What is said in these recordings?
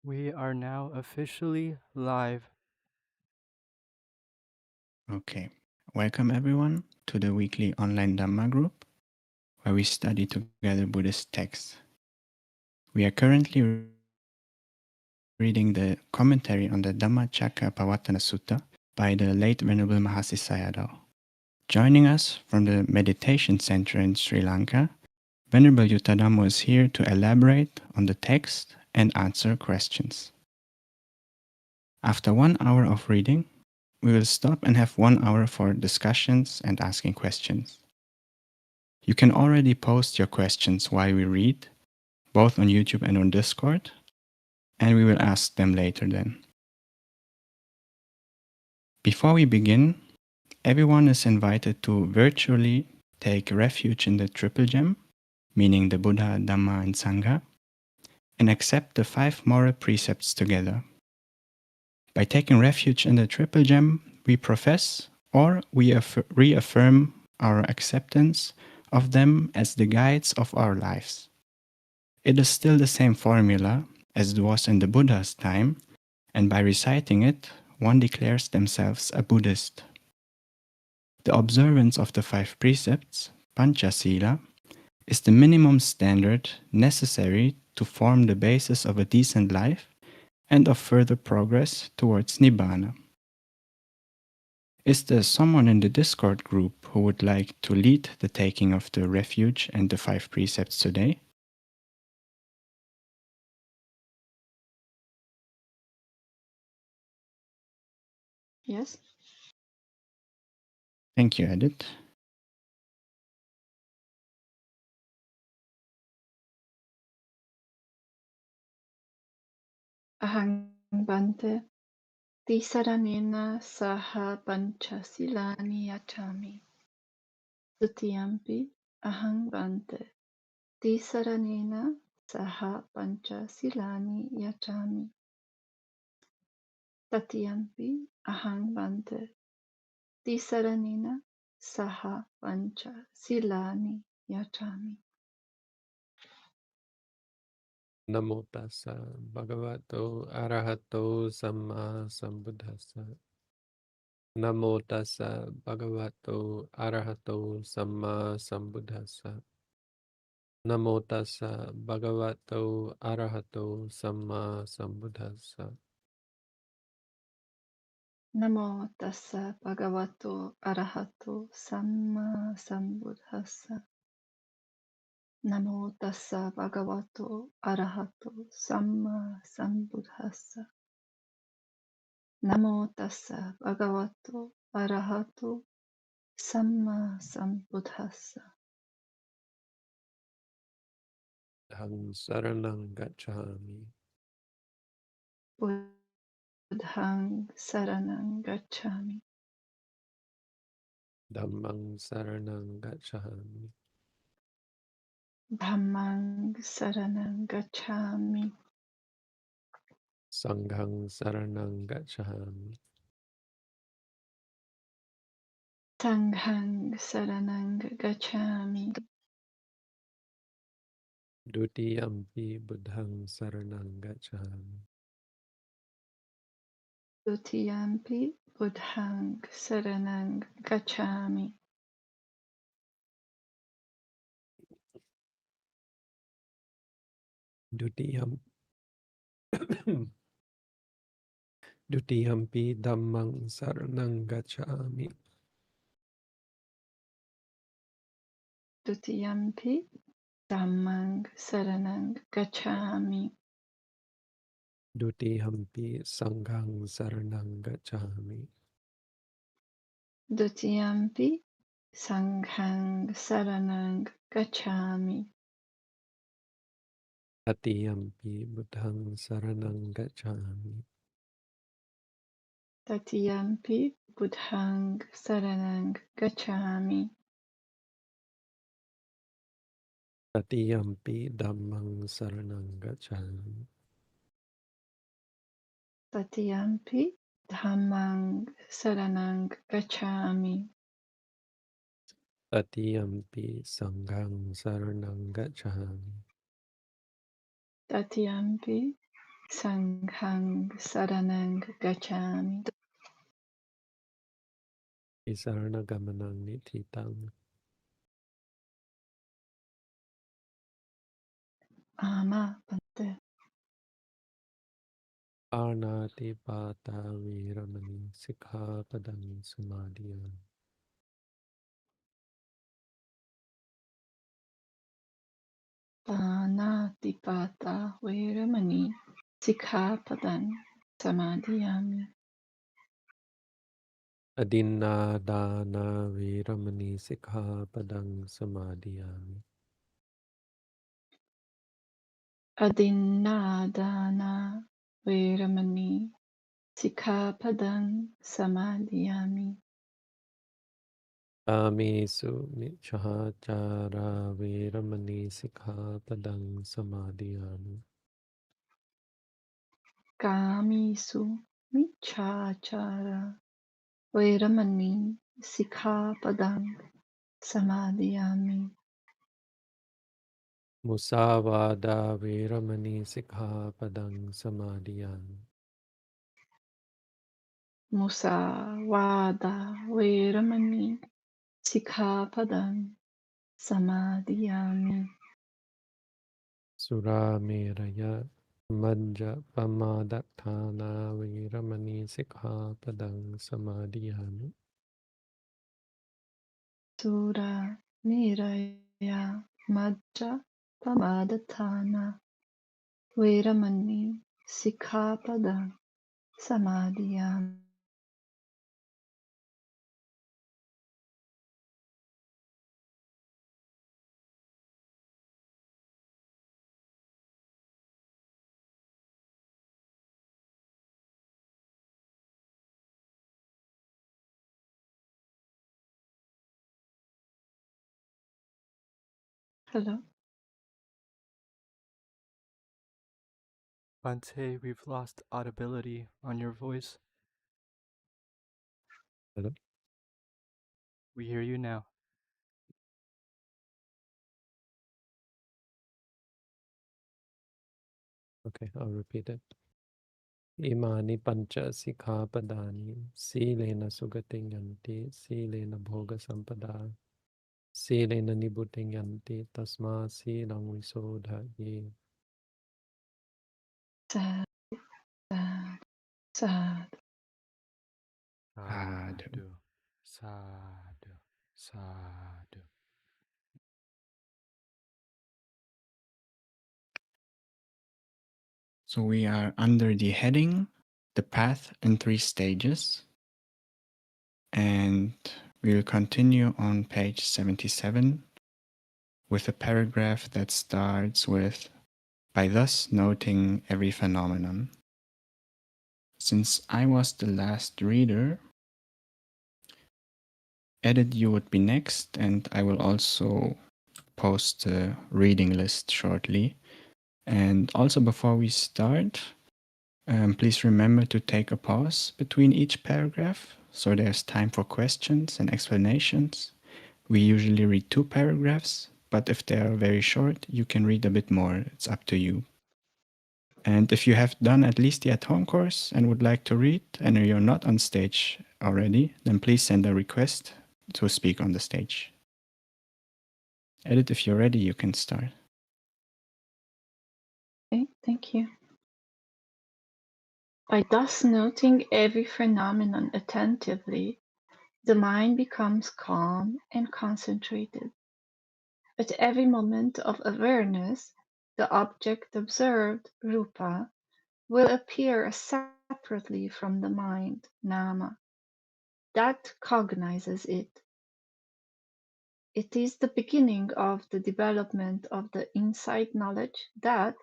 We are now officially live. Okay, welcome everyone to the weekly online Dhamma group where we study together Buddhist texts. We are currently reading the commentary on the Dhammacakkappavattana Sutta by the late Venerable Mahasi Sayadaw. Joining us from the Meditation Center in Sri Lanka, Venerable Yuttadhammo is here to elaborate on the text and answer questions. After 1 hour of reading, we will stop and have 1 hour for discussions and asking questions. You can already post your questions while we read, both on YouTube and on Discord, and we will ask them later then. Before we begin, everyone is invited to virtually take refuge in the Triple Gem, meaning the Buddha, Dhamma, and Sangha, and accept the 5 moral precepts together. By taking refuge in the Triple Gem, we profess or we reaffirm our acceptance of them as the guides of our lives. It is still the same formula as it was in the Buddha's time, and by reciting it, one declares themselves a Buddhist. The observance of the 5 precepts, Panchasila, is the minimum standard necessary to form the basis of a decent life and of further progress towards Nibbana. Is there someone in the Discord group who would like to lead the taking of the refuge and the 5 precepts today? Yes. Thank you, Edith. Ahang Bante Tisaranena Saha Panchasilani Yachami. Tutiyampi Ahang Bante Tisaranena Saha Panchasilani Yachami. Tatiyampi Ahang Bante Tisaranena Saha Panchasilani Yachami. Namo tassa bhagavato arahato samma sambuddhassa. Namo tassa bhagavato arahato samma sambuddhassa. Namo tassa bhagavato arahato samma sambuddhassa. Namo tassa bhagavato arahato samma sambuddhassa. Namo tassa bhagavato arahato samma sambuddhassa. Namo tassa bhagavato arahato samma sambuddhassa. Hang saranang gacchami. Buddhang saranang gacchami. Dhammang saranang gacchami. Dhammang saranang gacchami. Sanghang saranang gacchami. Sanghang saranang gacchami. Dutiyampi buddhang saranang gacchami. Dutiyampi buddhang saranang gacchami. Dutiyampi dhammang saranang gacchami. Dutiyampi dhammang saranang gacchami. Dutiyampi sanghang saranang gacchami. Dutiyampi sanghang saranang gacchami. Tatiyampi buddhang saranang gacchami. Tatiyampi buddhang saranang gacchami. Tatiyampi dhammang saranang gacchami. Tatiyampi dhammang saranang gacchami. Tatiyampi sanghang saranang gacchami. Tatiyampi Sanghang Saranang Gacchami. Isarana gamanang nititang. Ama Bante. Arnati pata viramani sikhapadang samadhiyan. Panatipata Veramani Sikhapadan Samadhiyami. Adinna dana viramani sikhapadang samadhiyami. Adinadana Veramani Sikhapadan Samadhiyami. Amesu nichahachara viramani sikhapadang samadhiyami. Kamisu Michachara Veramani Sikhapadam Samadhiyami. Musavada viramani sikhapadang samadhiyami. Musawada Veramani Sikhapadam Samadhiyami. Sura meraya manja pamadaktana viramani sikhapadang samadhiyami. Sura Niraya Majja Pamadatana Veramani Sikhapadam Samadhiyami. Hello. Bante, we've lost audibility on your voice. Hello? We hear you now. Okay, I'll repeat it. Imani pancha sikhapadani silena sugatinganti silena bhoga sampada silena nibutinganti tasma silang visodhaye. Sad, sad, sad. Sadhu, sadhu, sadhu. So we are under the heading, The Path in Three Stages, and we will continue on page 77 with a paragraph that starts with, by thus noting every phenomenon. Since I was the last reader, Edit, you would be next, and I will also post a reading list shortly. And also before we start, please remember to take a pause between each paragraph so there's time for questions and explanations. We usually read 2 paragraphs, but if they are very short, you can read a bit more. It's up to you. And if you have done at least the at-home course and would like to read and you're not on stage already, then please send a request to speak on the stage. Edit, if you're ready, you can start. Okay, thank you. By thus noting every phenomenon attentively, the mind becomes calm and concentrated. At every moment of awareness, the object observed, rupa, will appear separately from the mind, nama, that cognizes it. It is the beginning of the development of the insight knowledge that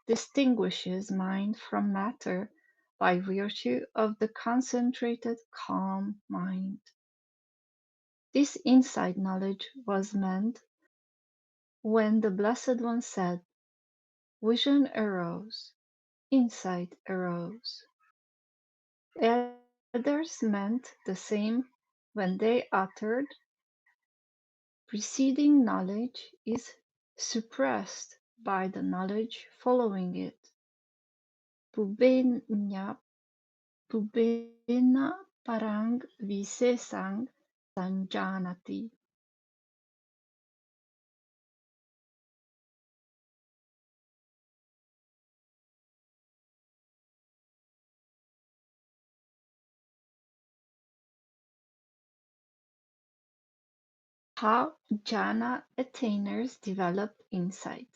distinguishes mind from matter by virtue of the concentrated, calm mind. This insight knowledge was meant when the Blessed One said, vision arose, insight arose. Others meant the same when they uttered, preceding knowledge is suppressed by the knowledge following it. pubena parang visesang sanjanati. How jhana attainers develop insight.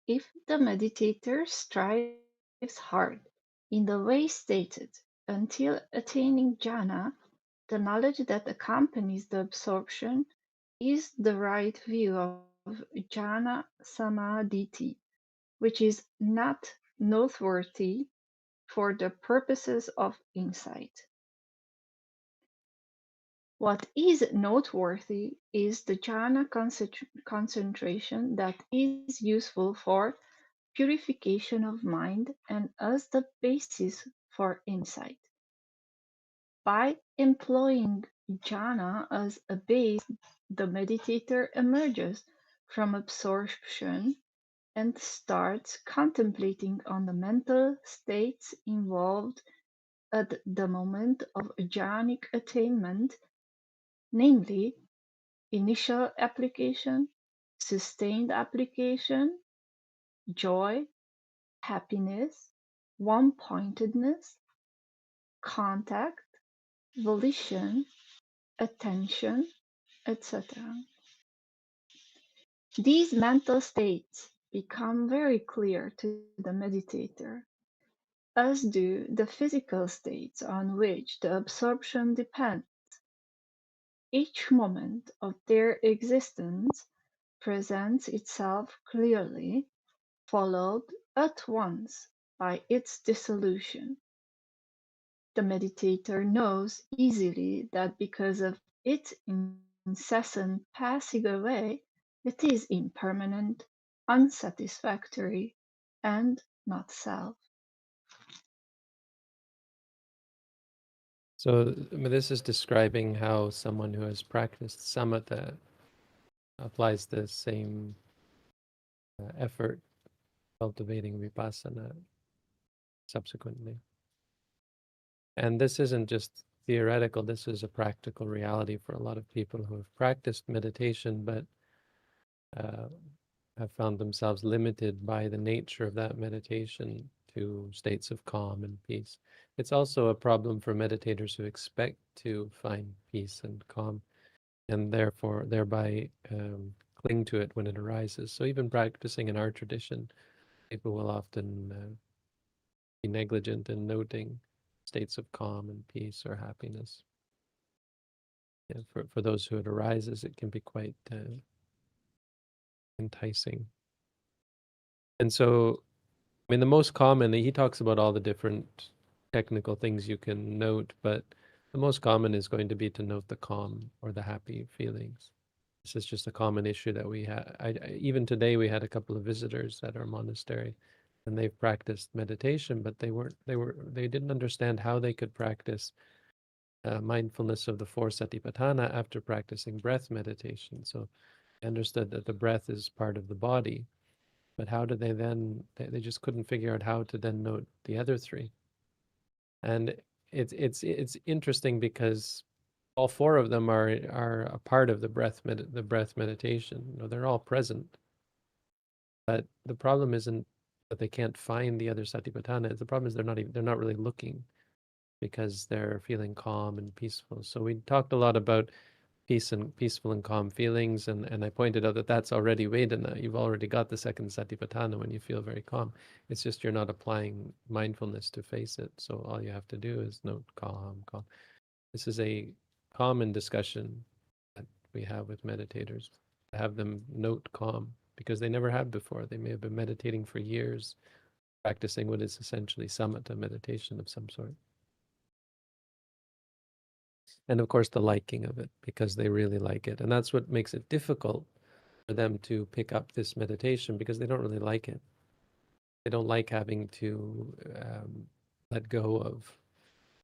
If the meditator strives hard in the way stated until attaining jhana, the knowledge that accompanies the absorption is the right view of jhana samadhi, which is not noteworthy for the purposes of insight. What is noteworthy is the jhana concentration that is useful for purification of mind and as the basis for insight. By employing jhana as a base, the meditator emerges from absorption and starts contemplating on the mental states involved at the moment of jhanic attainment, namely initial application, sustained application, joy, happiness, one-pointedness, contact, volition, attention, etc. These mental states become very clear to the meditator, as do the physical states on which the absorption depends. Each moment of their existence presents itself clearly, followed at once by its dissolution. The meditator knows easily that because of its incessant passing away, it is impermanent, unsatisfactory, and not self. So this is describing how someone who has practiced samatha applies the same effort cultivating vipassana subsequently. And this isn't just theoretical, this is a practical reality for a lot of people who have practiced meditation but have found themselves limited by the nature of that meditation to states of calm and peace. It's also a problem for meditators who expect to find peace and calm and therefore thereby cling to it when it arises. So even practicing in our tradition, people will often be negligent in noting states of calm and peace or happiness. Yeah, for those who it arises, it can be quite enticing. And so, I mean, the most common, he talks about all the different technical things you can note, but the most common is going to be to note the calm or the happy feelings. This is just a common issue that we have. Even today, we had a couple of visitors at our monastery, and they've practiced meditation, but they didn't understand how they could practice mindfulness of the four satipatthana after practicing breath meditation. So they understood that the breath is part of the body, but how do they then? They just couldn't figure out how to then note the other three. And it's interesting because all four of them are a part of the breath meditation. You know, they're all present, but the problem isn't that they can't find the other satipatthana. The problem is they're not really looking because they're feeling calm and peaceful. So we talked a lot about peaceful and calm feelings, and I pointed out that that's already Vedana. You've already got the second satipatthana when you feel very calm. It's just you're not applying mindfulness to face it. So all you have to do is note calm, calm. This is a common discussion that we have with meditators. Have them note calm because they never have before. They may have been meditating for years, practicing what is essentially samatha meditation of some sort. And of course, the liking of it because they really like it. And that's what makes it difficult for them to pick up this meditation because they don't really like it. They don't like having to let go of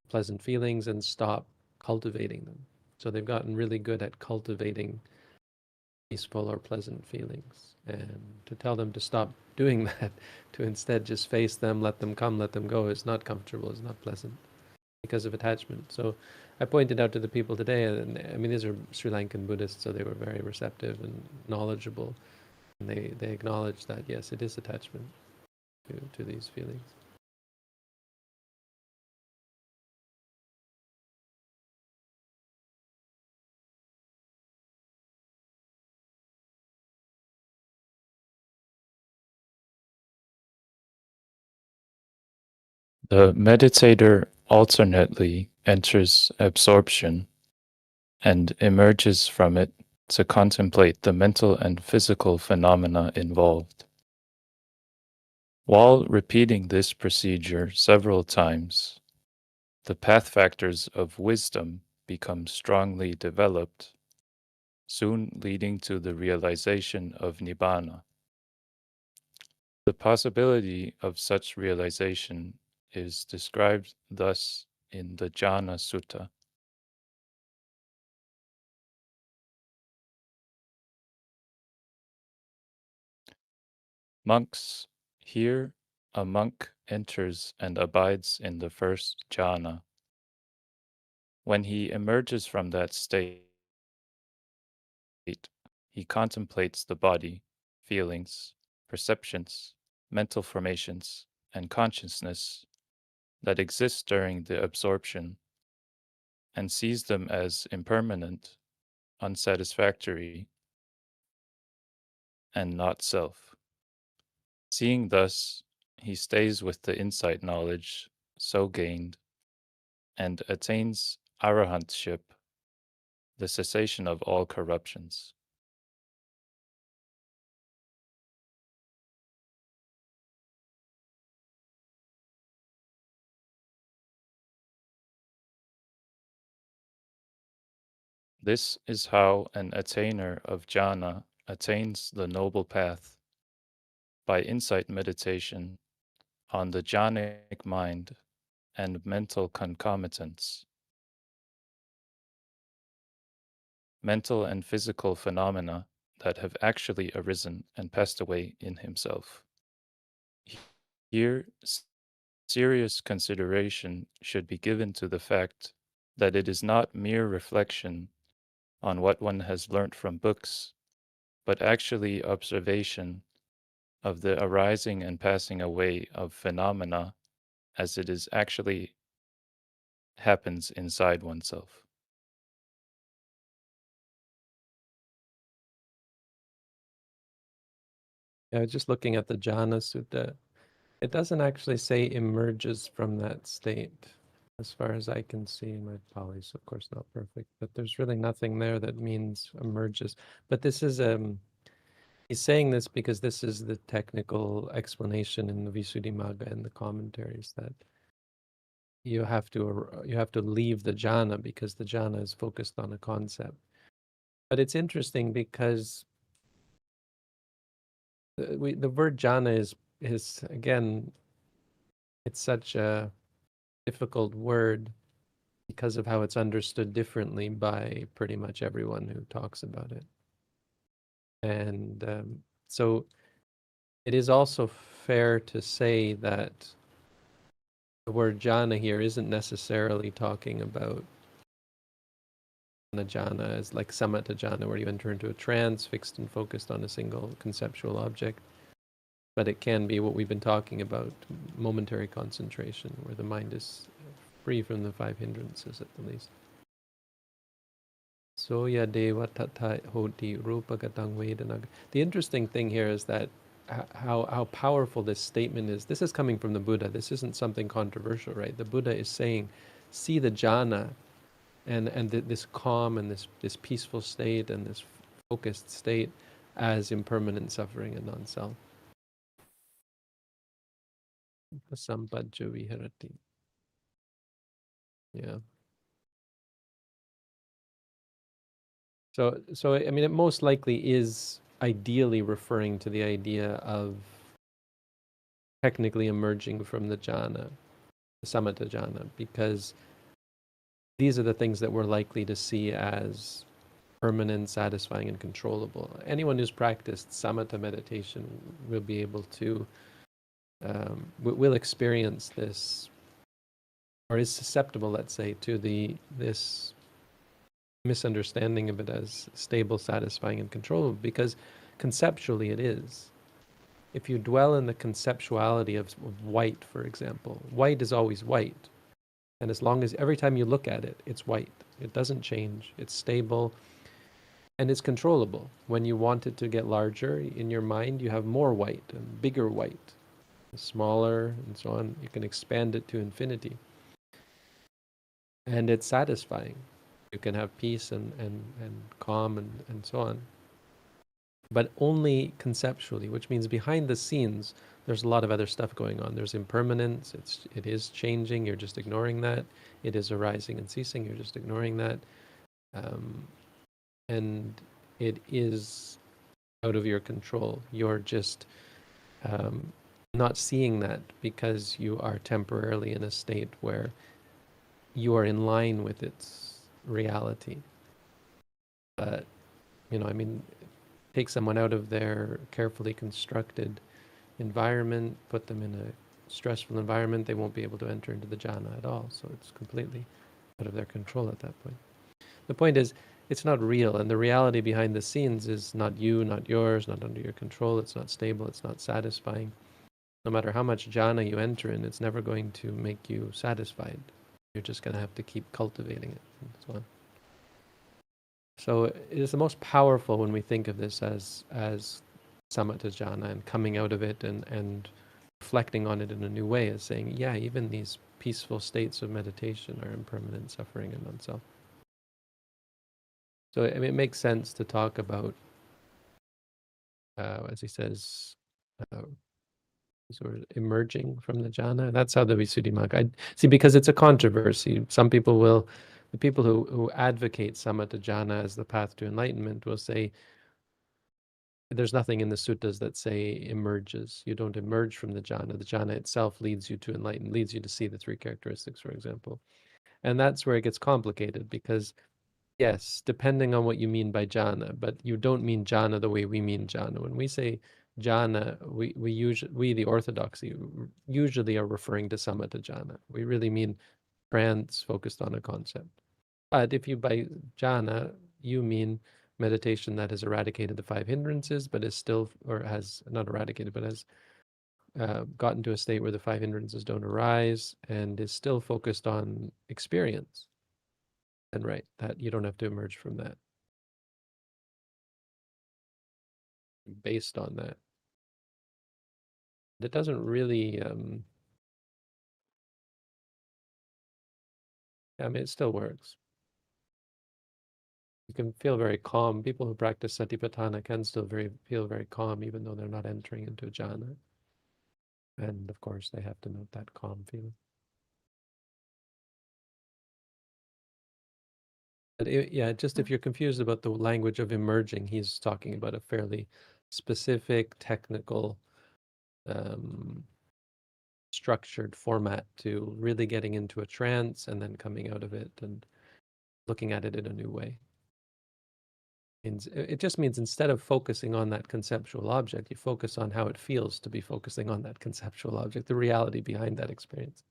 pleasant feelings and stop cultivating them. So they've gotten really good at cultivating peaceful or pleasant feelings, and to tell them to stop doing that, to instead just face them, let them come, let them go, is not comfortable, is not pleasant because of attachment. So I pointed out to the people today, and I mean, these are Sri Lankan Buddhists, so they were very receptive and knowledgeable, and they acknowledged that yes, it is attachment to these feelings. The meditator alternately enters absorption and emerges from it to contemplate the mental and physical phenomena involved. While repeating this procedure several times, the path factors of wisdom become strongly developed, soon leading to the realization of Nibbana. The possibility of such realization is described thus in the Jhana Sutta. Monks, here a monk enters and abides in the first jhana. When he emerges from that state, he contemplates the body, feelings, perceptions, mental formations, and consciousness that exist during the absorption and sees them as impermanent, unsatisfactory, and not self. Seeing thus, he stays with the insight knowledge so gained and attains arahantship, the cessation of all corruptions. This is how an attainer of jhana attains the noble path, by insight meditation on the jhanic mind and mental concomitants, mental and physical phenomena that have actually arisen and passed away in himself. Here, serious consideration should be given to the fact that it is not mere reflection on what one has learnt from books, but actually observation of the arising and passing away of phenomena as it is actually happens inside oneself. I was just looking at the Jhana Sutta. It doesn't actually say emerges from that state, as far as I can see. My Pali's, of course, not perfect, but there's really nothing there that means emerges. But this is he's saying this because this is the technical explanation in the Visuddhimagga and the commentaries, that you have to leave the jhana because the jhana is focused on a concept. But it's interesting because the word jhana is again, it's such a difficult word because of how it's understood differently by pretty much everyone who talks about it. And so it is also fair to say that the word jhana here isn't necessarily talking about jhana as like samatha jhana, where you enter into a trance fixed and focused on a single conceptual object. But it can be what we've been talking about, momentary concentration, where the mind is free from the five hindrances at the least. Soya deva tata hoti rupa gatang vedana. The interesting thing here is that how powerful this statement is. This is coming from the Buddha. This isn't something controversial, right? The Buddha is saying, see the jhana and this calm and this peaceful state and this focused state as impermanent suffering and non-self. Sampajja viharati. Yeah. So I mean, it most likely is ideally referring to the idea of technically emerging from the jhana, the samatha jhana, because these are the things that we're likely to see as permanent, satisfying, and controllable. Anyone who's practiced samatha meditation will be able to, will experience this, or is susceptible, let's say, to this misunderstanding of it as stable, satisfying, and controllable, because conceptually it is. If you dwell in the conceptuality of white, for example, white is always white. And as long as every time you look at it, it's white. It doesn't change. It's stable and it's controllable. When you want it to get larger in your mind, you have more white and bigger white, smaller and so on. You can expand it to infinity. And it's satisfying. You can have peace and calm and so on. But only conceptually, which means behind the scenes, there's a lot of other stuff going on. There's impermanence, it is changing, you're just ignoring that. It is arising and ceasing, you're just ignoring that. And it is out of your control. You're just not seeing that because you are temporarily in a state where you are in line with its reality. But, take someone out of their carefully constructed environment, put them in a stressful environment, they won't be able to enter into the jhana at all. So it's completely out of their control at that point. The point is, it's not real, and the reality behind the scenes is not you, not yours, not under your control. It's not stable, it's not satisfying. No matter how much jhana you enter in, it's never going to make you satisfied. You're just going to have to keep cultivating it and so on. So it is the most powerful when we think of this as samatha jhana and coming out of it and reflecting on it in a new way, as saying, yeah, even these peaceful states of meditation are impermanent, suffering, and non-self. So it makes sense to talk about, as he says, sort of emerging from the jhana. That's how the Visuddhimagga. See, because it's a controversy. Some people will, the people who advocate samatha jhana as the path to enlightenment will say, there's nothing in the suttas that say emerges. You don't emerge from the jhana. The jhana itself leads you to enlighten, leads you to see the three characteristics, for example. And that's where it gets complicated because, yes, depending on what you mean by jhana, but you don't mean jhana the way we mean jhana. When we say jhana, we the orthodoxy usually are referring to samatha jhana. We really mean trance focused on a concept. But if you by jhana, you mean meditation that has eradicated the five hindrances, but is still, or has not eradicated, but has gotten to a state where the five hindrances don't arise and is still focused on experience. And right, that you don't have to emerge from that. Based on that. It doesn't really, it still works. You can feel very calm. People who practice satipatthana can still feel very calm, even though they're not entering into jhana. And of course, they have to note that calm feeling. But just if you're confused about the language of emerging, he's talking about a fairly specific, technical, structured format to really getting into a trance and then coming out of it and looking at it in a new way. It just means instead of focusing on that conceptual object, you focus on how it feels to be focusing on that conceptual object, the reality behind that experience.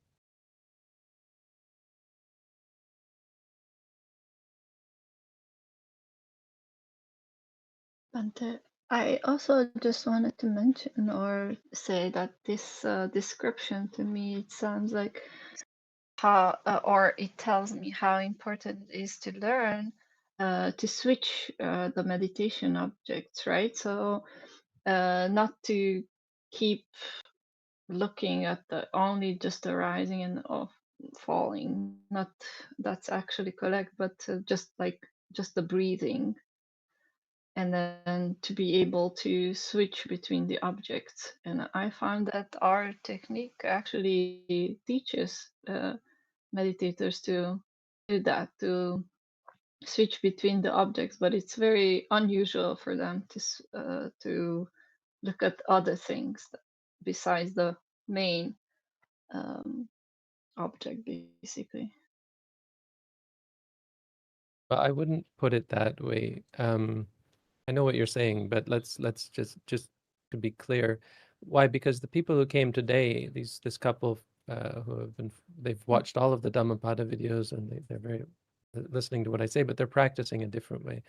Bante, I also just wanted to mention or say that this description to me, it sounds like how, or it tells me how important it is to learn to switch the meditation objects, right? So not to keep looking at the only just arising and off falling. Not that's actually correct, but just the breathing, and then to be able to switch between the objects. And I found that our technique actually teaches meditators to do that, to switch between the objects, but it's very unusual for them to look at other things besides the main object, basically. But I wouldn't put it that way. I know what you're saying, but let's just to be clear, why? Because the people who came today, this couple who have they've watched all of the Dhammapada videos and they're very listening to what I say, but they're practicing a different way.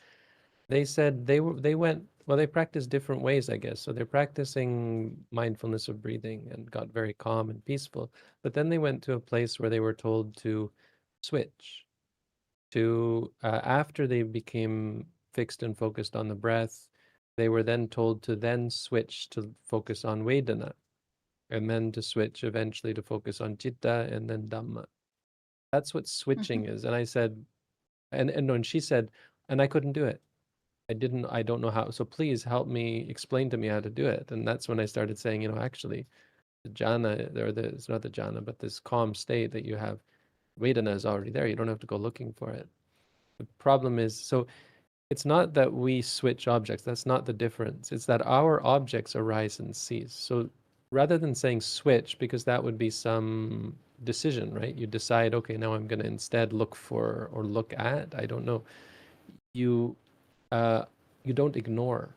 They said they went, well, they practice different ways, I guess. So they're practicing mindfulness of breathing and got very calm and peaceful. But then they went to a place where they were told to switch to, after they became fixed and focused on the breath, they were then told to then switch to focus on Vedana, and then to switch eventually to focus on Citta and then Dhamma. That's what switching is. And I said, and she said, and I couldn't do it. I don't know how. So please help me, explain to me how to do it. And that's when I started saying, actually, the jhana, it's not the jhana, but this calm state that you have, Vedana is already there. You don't have to go looking for it. The problem is, so it's not that we switch objects. That's not the difference. It's that our objects arise and cease. So rather than saying switch, because that would be some decision, right? You decide, okay, now I'm going to instead look for or look at, I don't know. You don't ignore.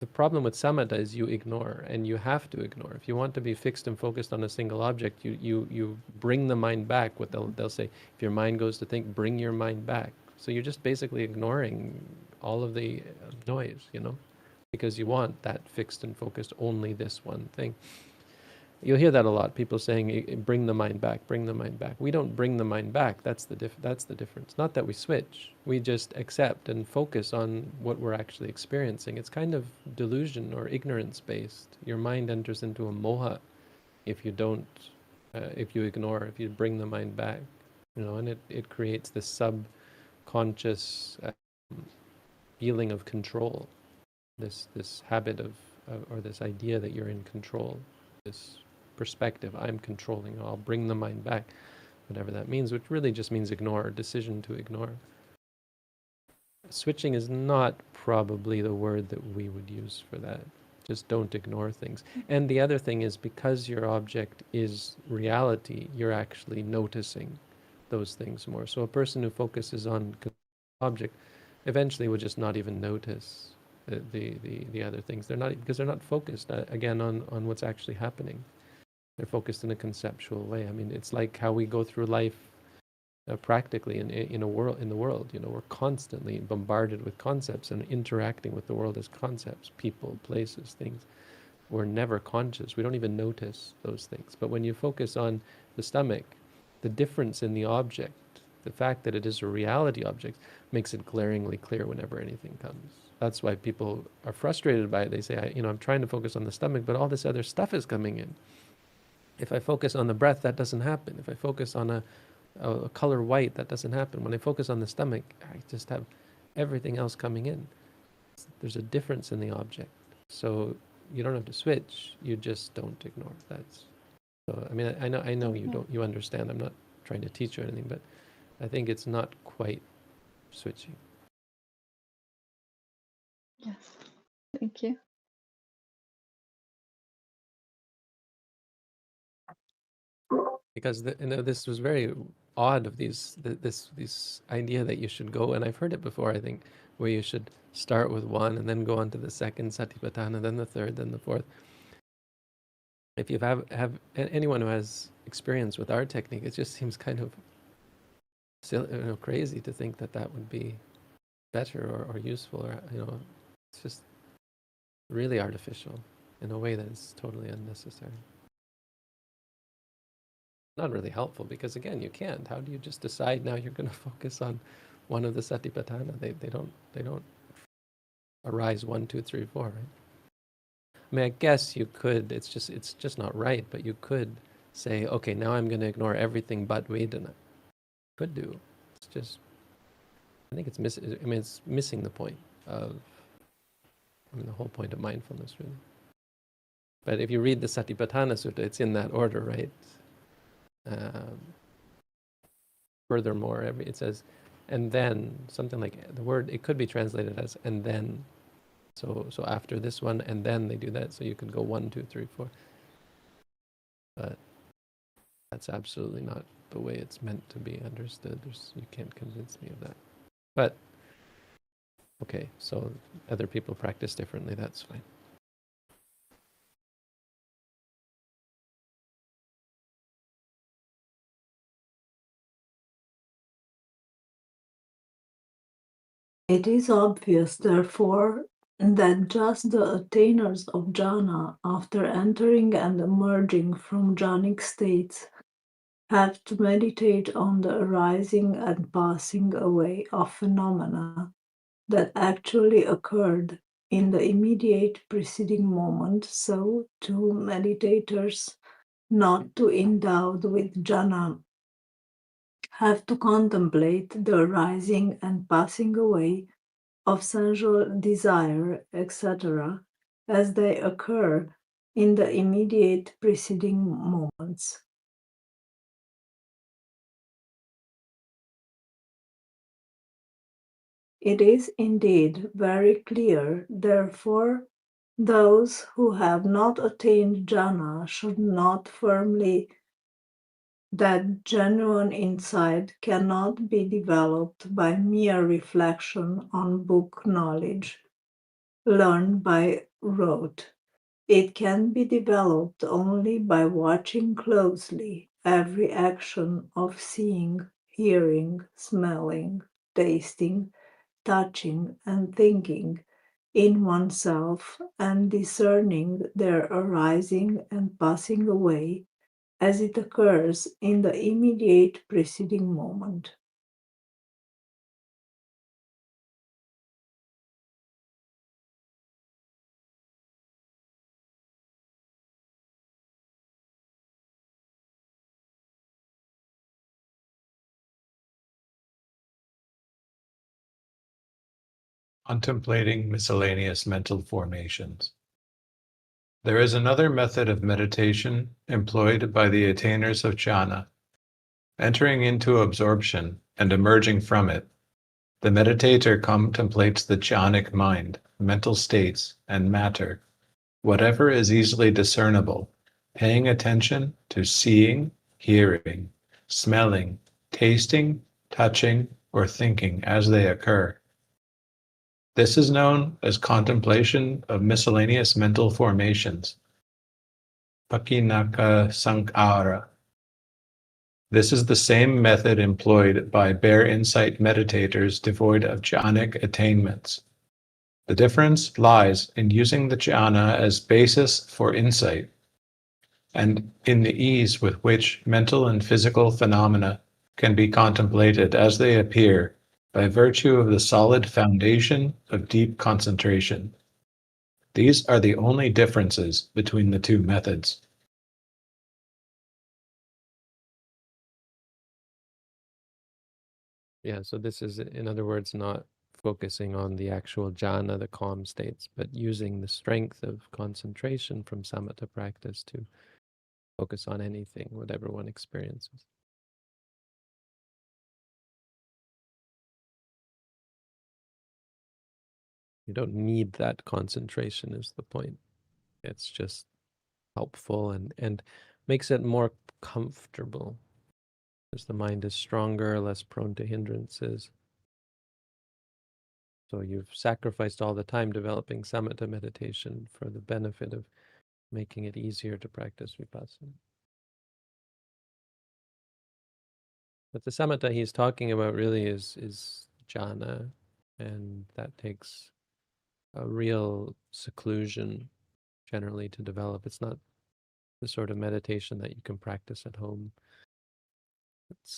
The problem with samatha is you ignore, and you have to ignore. If you want to be fixed and focused on a single object, you bring the mind back. What they'll say, if your mind goes to think, bring your mind back. So you're just basically ignoring all of the noise, because you want that fixed and focused only this one thing. You'll hear that a lot. People saying, "Bring the mind back. Bring the mind back." We don't bring the mind back. That's the difference. Not that we switch. We just accept and focus on what we're actually experiencing. It's kind of delusion or ignorance based. Your mind enters into a moha if you don't, if you ignore, if you bring the mind back, and it creates this subconscious feeling of control. This habit of or this idea that you're in control. This perspective, I'm controlling, I'll bring the mind back, whatever that means, which really just means ignore, decision to ignore. Switching is not probably the word that we would use for that. Just don't ignore things. And the other thing is, because your object is reality, you're actually noticing those things more. So a person who focuses on object eventually will just not even notice the other things. They're not, because they're not focused again on what's actually happening. They're focused in a conceptual way. I mean, it's like how we go through life practically in the world. We're constantly bombarded with concepts and interacting with the world as concepts, people, places, things. We're never conscious. We don't even notice those things. But when you focus on the stomach, the difference in the object, the fact that it is a reality object, makes it glaringly clear whenever anything comes. That's why people are frustrated by it. They say, I'm trying to focus on the stomach, but all this other stuff is coming in. If I focus on the breath, that doesn't happen. If I focus on a color white, that doesn't happen. When I focus on the stomach, I just have everything else coming in. There's a difference in the object. So you don't have to switch, you just don't ignore. So I mean, I know you understand. I'm not trying to teach you anything, but I think it's not quite switching. Yes, thank you. Because this was very odd of this idea that you should go, and I've heard it before, I think, where you should start with one and then go on to the second satipatthana, then the third, then the fourth. If you have anyone who has experience with our technique, it just seems kind of silly, crazy to think that would be better or useful, or it's just really artificial in a way that is totally unnecessary. Not really helpful, because again, you can't. How do you just decide now you're going to focus on one of the satipatthana? They don't arise 1, 2, 3, 4, right? I mean, I guess you could. It's just not right. But you could say, okay, now I'm going to ignore everything but Vedana. Could do. It's just, I think it's it's missing the point of, the whole point of mindfulness, really. But if you read the Satipatthana Sutta, it's in that order, right? Furthermore, it says, and then, something like the word, it could be translated as and then. So after this one, and then they do that. So you could go 1, 2, 3, 4. But that's absolutely not the way it's meant to be understood. You can't convince me of that. But okay, so other people practice differently, that's fine. It is obvious, therefore, that just the attainers of jhana, after entering and emerging from jhanic states, have to meditate on the arising and passing away of phenomena that actually occurred in the immediate preceding moment, so too meditators not too endowed with jhana have to contemplate the arising and passing away of sensual desire, etc., as they occur in the immediate preceding moments. It is indeed very clear, therefore, those who have not attained jhana should not firmly that genuine insight cannot be developed by mere reflection on book knowledge learned by rote. It can be developed only by watching closely every action of seeing, hearing, smelling, tasting, touching, and thinking in oneself and discerning their arising and passing away as it occurs in the immediate preceding moment. Contemplating miscellaneous mental formations. There is another method of meditation employed by the attainers of jhana. Entering into absorption and emerging from it, the meditator contemplates the jhanic mind, mental states, and matter, whatever is easily discernible, paying attention to seeing, hearing, smelling, tasting, touching, or thinking as they occur. This is known as contemplation of miscellaneous mental formations, pakinaka sankhara. This is the same method employed by bare insight meditators devoid of jhanic attainments. The difference lies in using the jhana as basis for insight, and in the ease with which mental and physical phenomena can be contemplated as they appear by virtue of the solid foundation of deep concentration. These are the only differences between the two methods. Yeah, so this is, in other words, not focusing on the actual jhana, the calm states, but using the strength of concentration from samatha practice to focus on anything, whatever one experiences. You don't need that concentration is the point. It's just helpful and makes it more comfortable because the mind is stronger, less prone to hindrances. So you've sacrificed all the time developing samatha meditation for the benefit of making it easier to practice vipassana. But the samatha he's talking about really is jhana, and that takes a real seclusion generally to develop. It's not the sort of meditation that you can practice at home.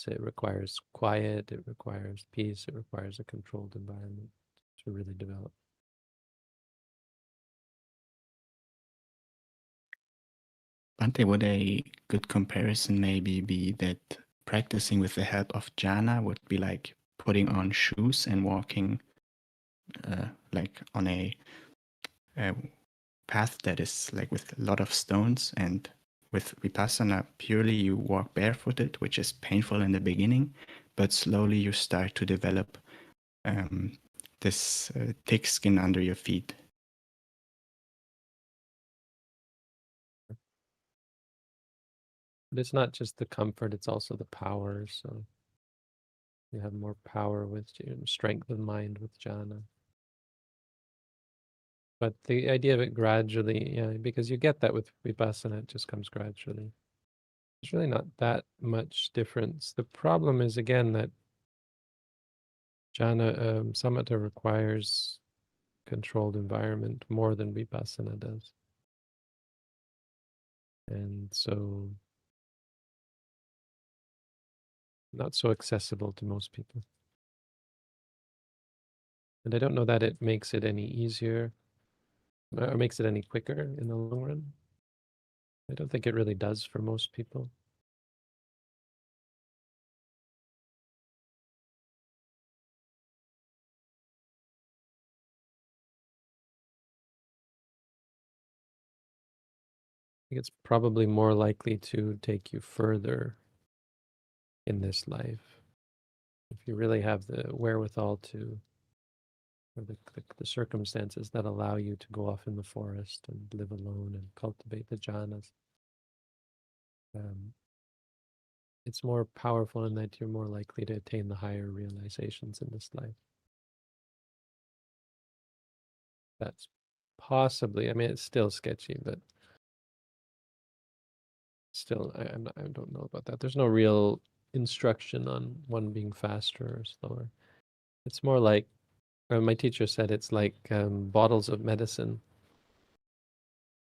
It requires quiet, it requires peace, it requires a controlled environment to really develop. Bhante, would a good comparison maybe be that practicing with the help of jhana would be like putting on shoes and walking like on a path that is like with a lot of stones, and with vipassana purely you walk barefooted, which is painful in the beginning, but slowly you start to develop this thick skin under your feet. But it's not just the comfort, it's also the power. So You have more power with strength of mind with jhana. But the idea of it gradually, yeah, because you get that with vipassana, it just comes gradually. There's really not that much difference. The problem is, again, that jhana, samatha requires controlled environment more than vipassana does. And so not so accessible to most people. And I don't know that it makes it any easier or makes it any quicker in the long run. I don't think it really does for most people. I think it's probably more likely to take you further in this life if you really have the wherewithal to, or the circumstances that allow you to go off in the forest and live alone and cultivate the jhanas. It's more powerful in that you're more likely to attain the higher realizations in this life. That's possibly, I mean, it's still sketchy, but still, I don't know about that. There's no real instruction on one being faster or slower. It's more like, my teacher said, it's like bottles of medicine.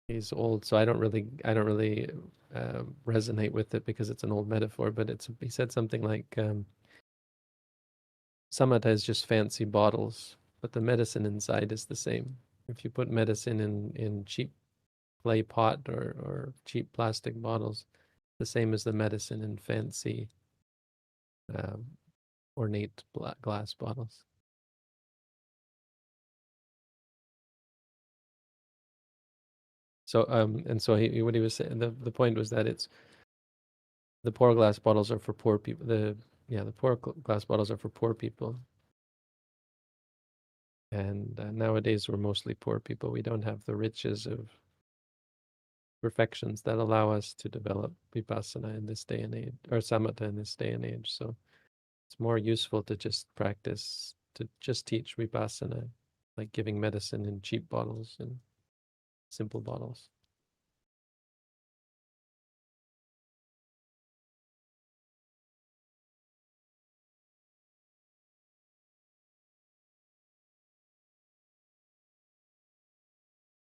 He's old, so I don't really resonate with it because it's an old metaphor. But he said something like, samatha is just fancy bottles, but the medicine inside is the same. If you put medicine in cheap clay pot or cheap plastic bottles, the same as the medicine in fancy ornate glass bottles. So and so what he was saying, the point was that it's the poor glass bottles are for poor people. The poor glass bottles are for poor people. And nowadays we're mostly poor people. We don't have the riches of perfections that allow us to develop vipassana in this day and age, or samatha in this day and age. So it's more useful to just practice, to just teach vipassana, like giving medicine in cheap bottles and simple bottles.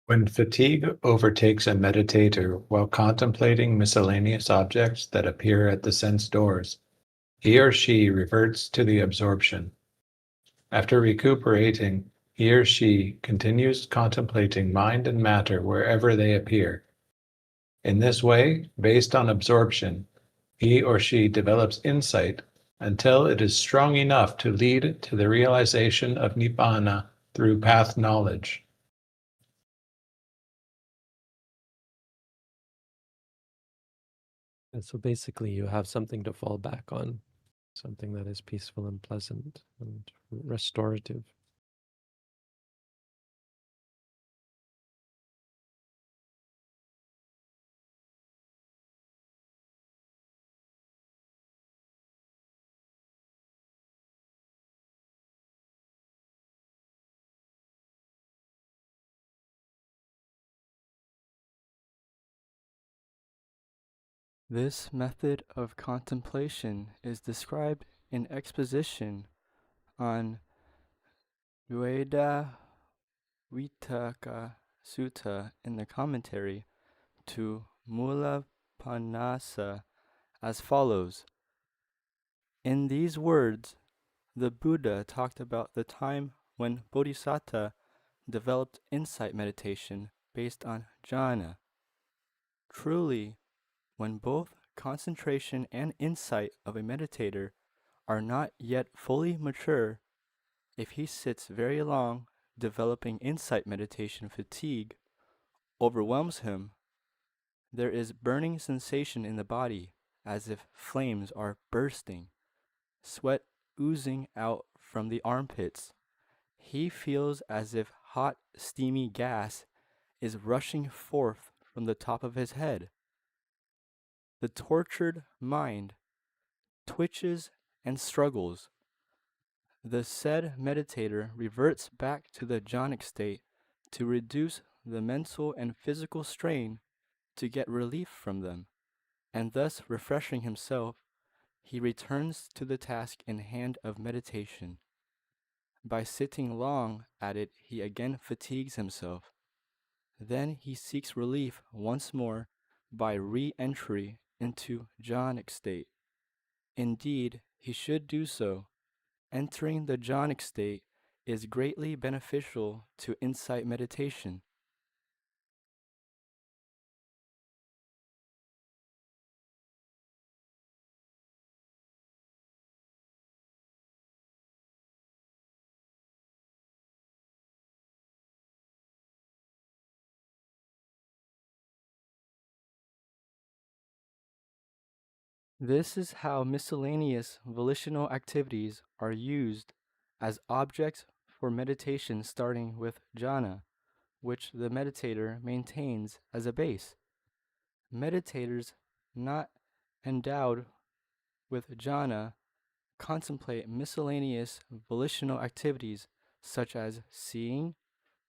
When fatigue overtakes a meditator while contemplating miscellaneous objects that appear at the sense doors, he or she reverts to the absorption. After recuperating, he or she continues contemplating mind and matter wherever they appear. In this way, based on absorption, he or she develops insight until it is strong enough to lead to the realization of nibbana through path knowledge. And so basically you have something to fall back on, something that is peaceful and pleasant and restorative. This method of contemplation is described in exposition on Dhammacakkappavattana Sutta in the commentary to Mullapanasa as follows. In these words, the Buddha talked about the time when Bodhisattva developed insight meditation based on Jhana. Truly, when both concentration and insight of a meditator are not yet fully mature, if he sits very long, developing insight meditation fatigue overwhelms him, there is burning sensation in the body as if flames are bursting, sweat oozing out from the armpits. He feels as if hot, steamy gas is rushing forth from the top of his head. The tortured mind twitches and struggles, the said meditator reverts back to the jhanic state to reduce the mental and physical strain to get relief from them, and thus refreshing himself, he returns to the task in hand of meditation. By sitting long at it, he again fatigues himself. Then he seeks relief once more by re-entry into jhanic state. Indeed, he should do so. Entering the jhanic state is greatly beneficial to insight meditation. This is how miscellaneous volitional activities are used as objects for meditation, starting with jhana, which the meditator maintains as a base. Meditators not endowed with jhana contemplate miscellaneous volitional activities such as seeing,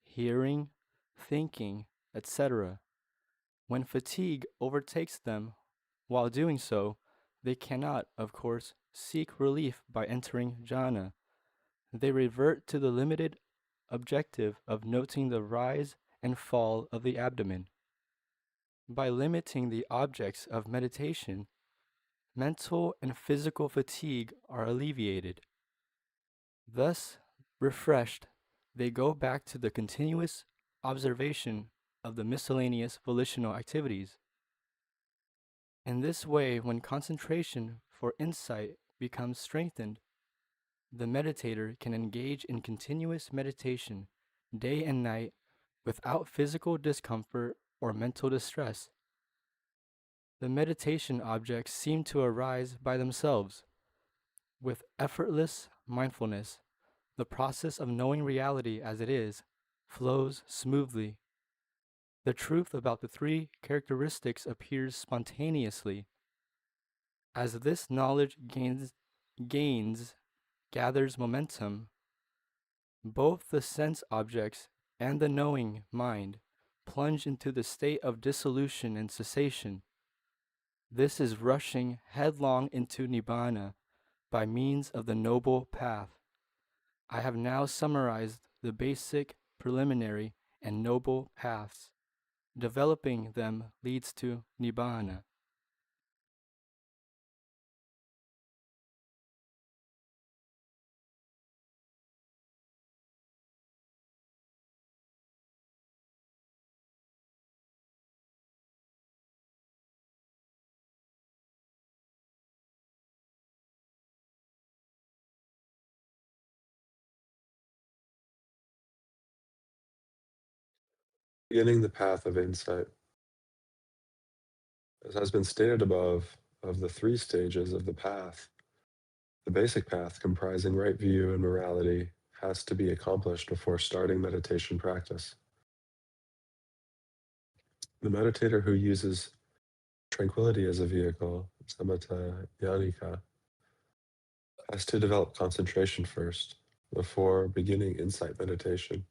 hearing, thinking, etc. When fatigue overtakes them while doing so, they cannot, of course, seek relief by entering jhana. They revert to the limited objective of noting the rise and fall of the abdomen. By limiting the objects of meditation, mental and physical fatigue are alleviated. Thus, refreshed, they go back to the continuous observation of the miscellaneous volitional activities. In this way, when concentration for insight becomes strengthened, the meditator can engage in continuous meditation day and night without physical discomfort or mental distress. The meditation objects seem to arise by themselves. With effortless mindfulness, the process of knowing reality as it is flows smoothly. The truth about the three characteristics appears spontaneously. As this knowledge gathers momentum, both the sense objects and the knowing mind plunge into the state of dissolution and cessation. This is rushing headlong into Nibbana by means of the Noble Path. I have now summarized the basic, preliminary, and noble paths. Developing them leads to Nibbana. Beginning the path of insight. As has been stated above, of the three stages of the path, the basic path, comprising right view and morality, has to be accomplished before starting meditation practice. The meditator who uses tranquility as a vehicle, samatha yanika, has to develop concentration first, before beginning insight meditation,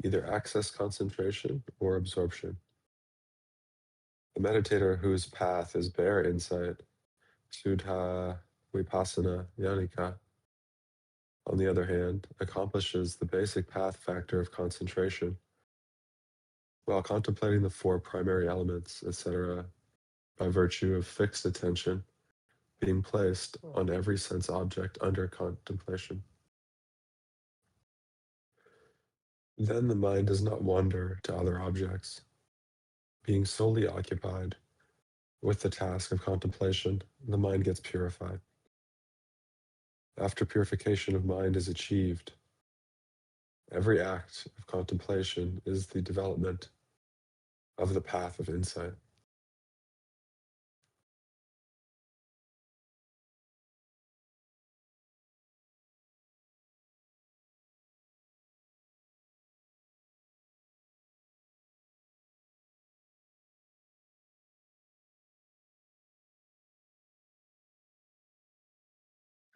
either access concentration or absorption. The meditator whose path is bare insight, Suddha Vipassana Yanika, on the other hand, accomplishes the basic path factor of concentration while contemplating the four primary elements, etc., by virtue of fixed attention being placed on every sense object under contemplation. Then the mind does not wander to other objects. Being solely occupied with the task of contemplation, the mind gets purified. After purification of mind is achieved, every act of contemplation is the development of the path of insight.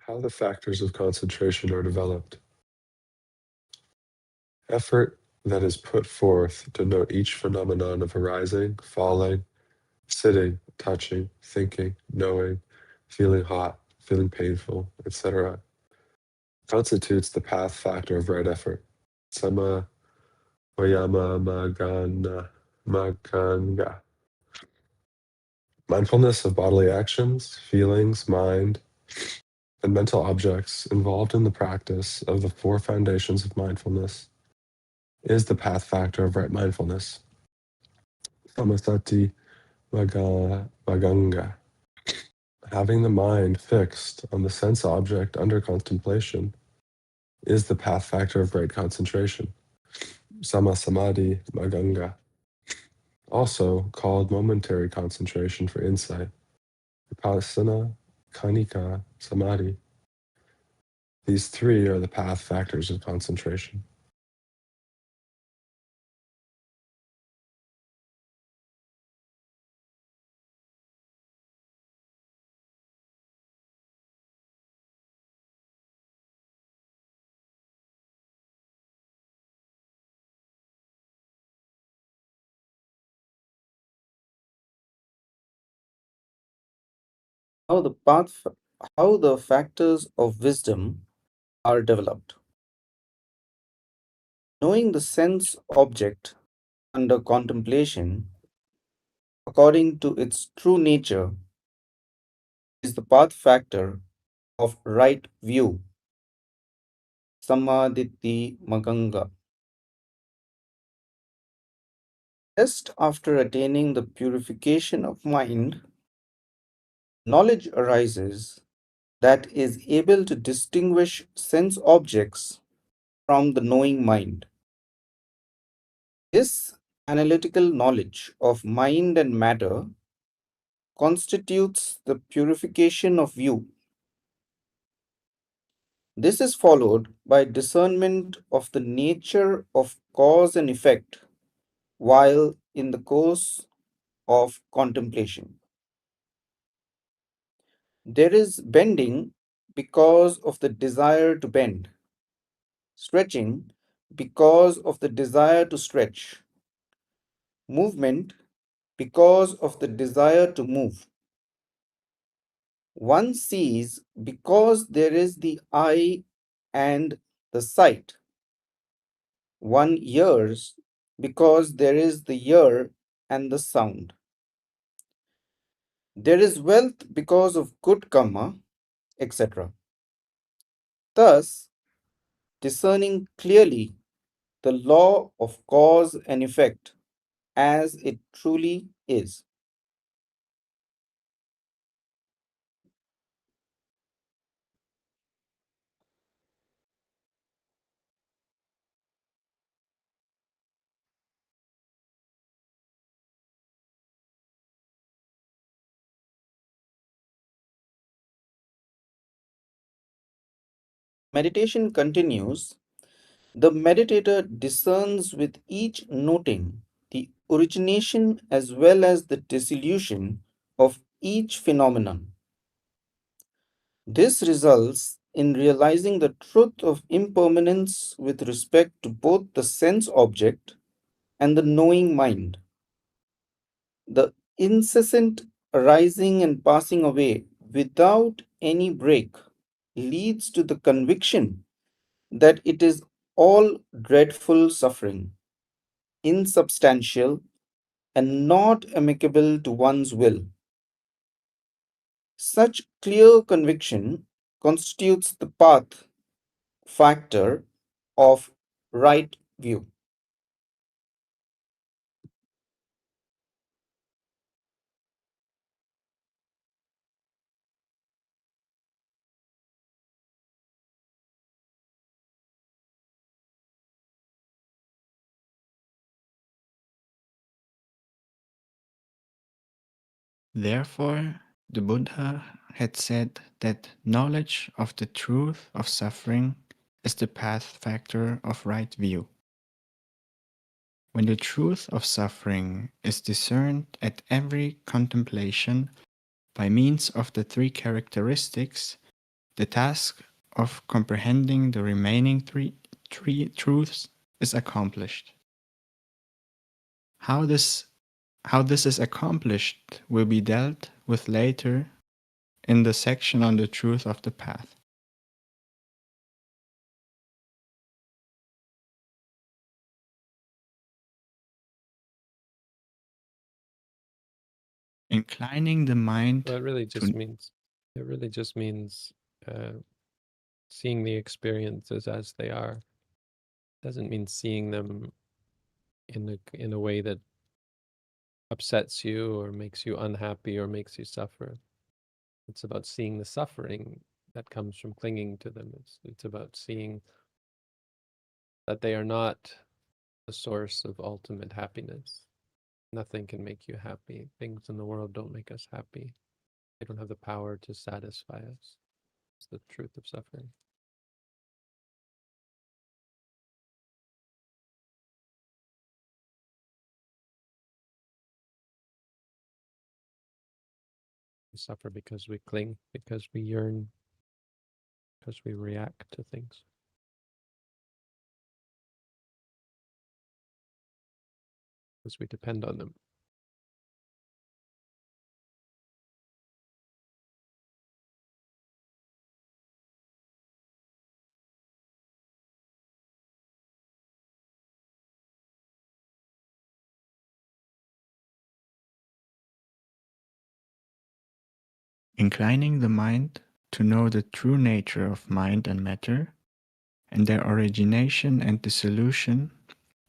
How the factors of concentration are developed. Effort that is put forth to note each phenomenon of arising, falling, sitting, touching, thinking, knowing, feeling hot, feeling painful, etc., constitutes the path factor of right effort. Sama Vayama Maganga. Mindfulness of bodily actions, feelings, mind, and mental objects involved in the practice of the four foundations of mindfulness is the path factor of right mindfulness. Samasati Maganga. Having the mind fixed on the sense object under contemplation is the path factor of right concentration. Samasamadhi Maganga. Also called momentary concentration for insight. Vipassana Kanika Samadhi. These three are the path factors of concentration. How how the factors of wisdom are developed. Knowing the sense object under contemplation according to its true nature is the path factor of right view, Samadhi Maganga. Just after attaining the purification of mind, knowledge arises that is able to distinguish sense objects from the knowing mind. This analytical knowledge of mind and matter constitutes the purification of view. This is followed by discernment of the nature of cause and effect while in the course of contemplation. There is bending because of the desire to bend, stretching because of the desire to stretch, movement because of the desire to move. One sees because there is the eye and the sight. One hears because there is the ear and the sound. There is wealth because of good karma, etc. Thus, discerning clearly the law of cause and effect as it truly is. Meditation continues. The meditator discerns with each noting the origination as well as the dissolution of each phenomenon. This results in realizing the truth of impermanence with respect to both the sense object and the knowing mind. The incessant arising and passing away without any break leads to the conviction that it is all dreadful suffering, insubstantial, and not amicable to one's will. Such clear conviction constitutes the path factor of right view. Therefore, the Buddha had said that knowledge of the truth of suffering is the path factor of right view. When the truth of suffering is discerned at every contemplation by means of the three characteristics the task of comprehending the remaining three truths is accomplished. How this is accomplished will be dealt with later in the section on the truth of the path. Inclining the mind Well, it really to just means seeing the experiences as they are. Doesn't mean seeing them in a way that upsets you or makes you unhappy or makes you suffer. It's about seeing the suffering that comes from clinging to them. It's about seeing that they are not the source of ultimate happiness. Nothing can make you happy. Things in the world don't make us happy. They don't have the power to satisfy us. It's the truth of suffering. We suffer because we cling, because we yearn, because we react to things. Because we depend on them. inclining the mind to know the true nature of mind and matter, and their origination and dissolution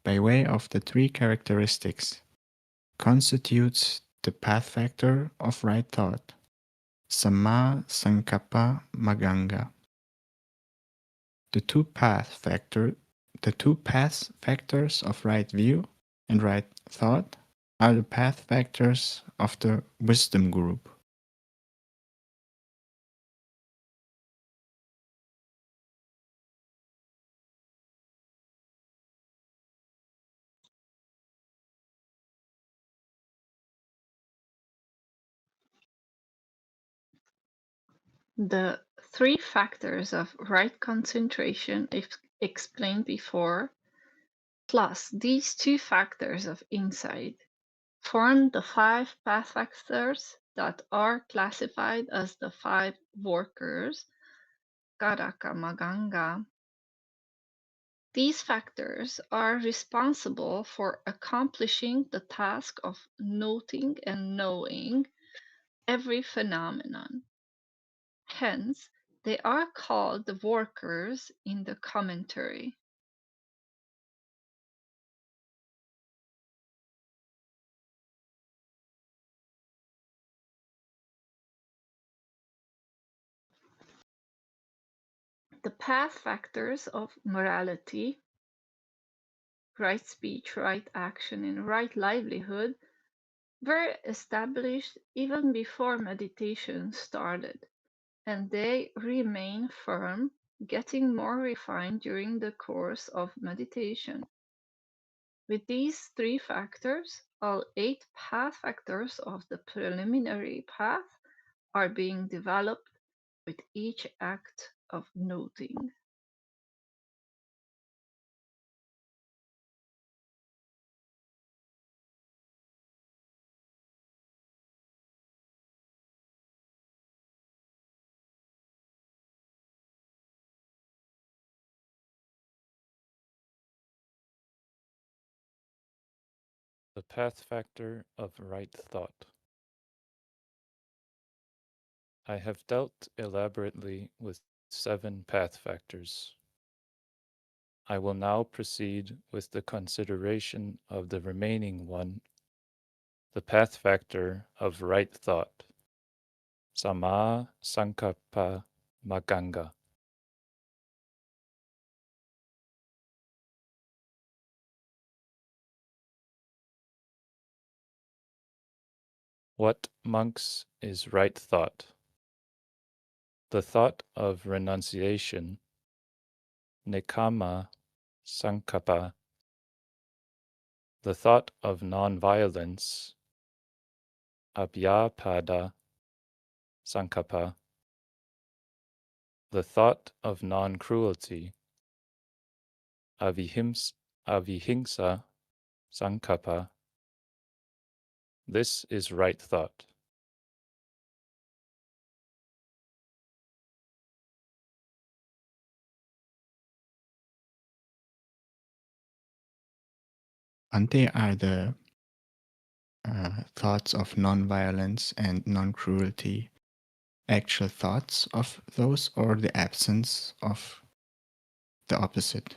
by way of the three characteristics, constitutes the path factor of right thought, Samma Sankappa Maganga. The two path factors of right view and right thought are the path factors of the wisdom group. The three factors of right concentration explained before, plus these two factors of insight, form the five path factors that are classified as the five workers, Karaka Maganga. These factors are responsible for accomplishing the task of noting and knowing every phenomenon. Hence, they are called the workers in the commentary. The path factors of morality, right speech, right action, and right livelihood were established even before meditation started, and they remain firm, getting more refined during the course of meditation. With these three factors, all 8 path factors of the preliminary path are being developed with each act of noting. The path factor of right thought. I have dealt elaborately with 7 path factors. I will now proceed with the consideration of the remaining one, the path factor of right thought, Samma Sankappa Maganga. What, monks, is right thought? The thought of renunciation, Nekkhamma Sankappa, the thought of non-violence, Abhyapada Sankappa, the thought of non-cruelty, avihimsa sankappa, this is right thought. Ante, are the thoughts of non-violence and non-cruelty actual thoughts of those, or the absence of the opposite?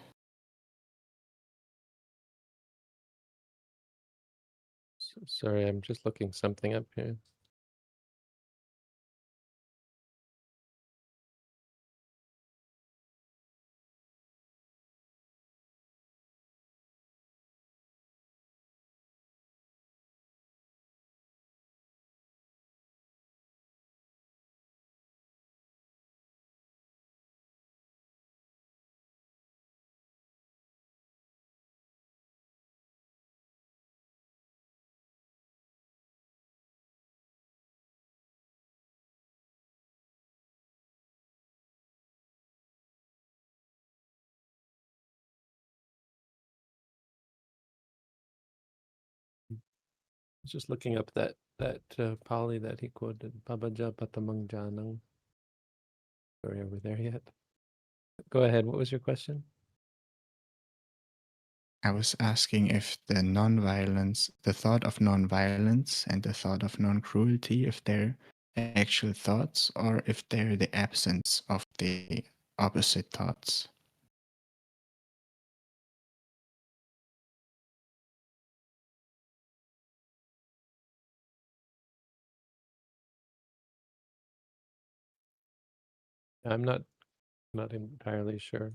Sorry, I'm just looking something up here. Just looking up that Pali that he quoted, Pabaja Patamang Janang. Sorry, are we there yet? Go ahead. What was your question? I was asking if the non-violence, the thought of non-violence and the thought of non-cruelty, if they're actual thoughts or if they're the absence of the opposite thoughts. I'm not entirely sure.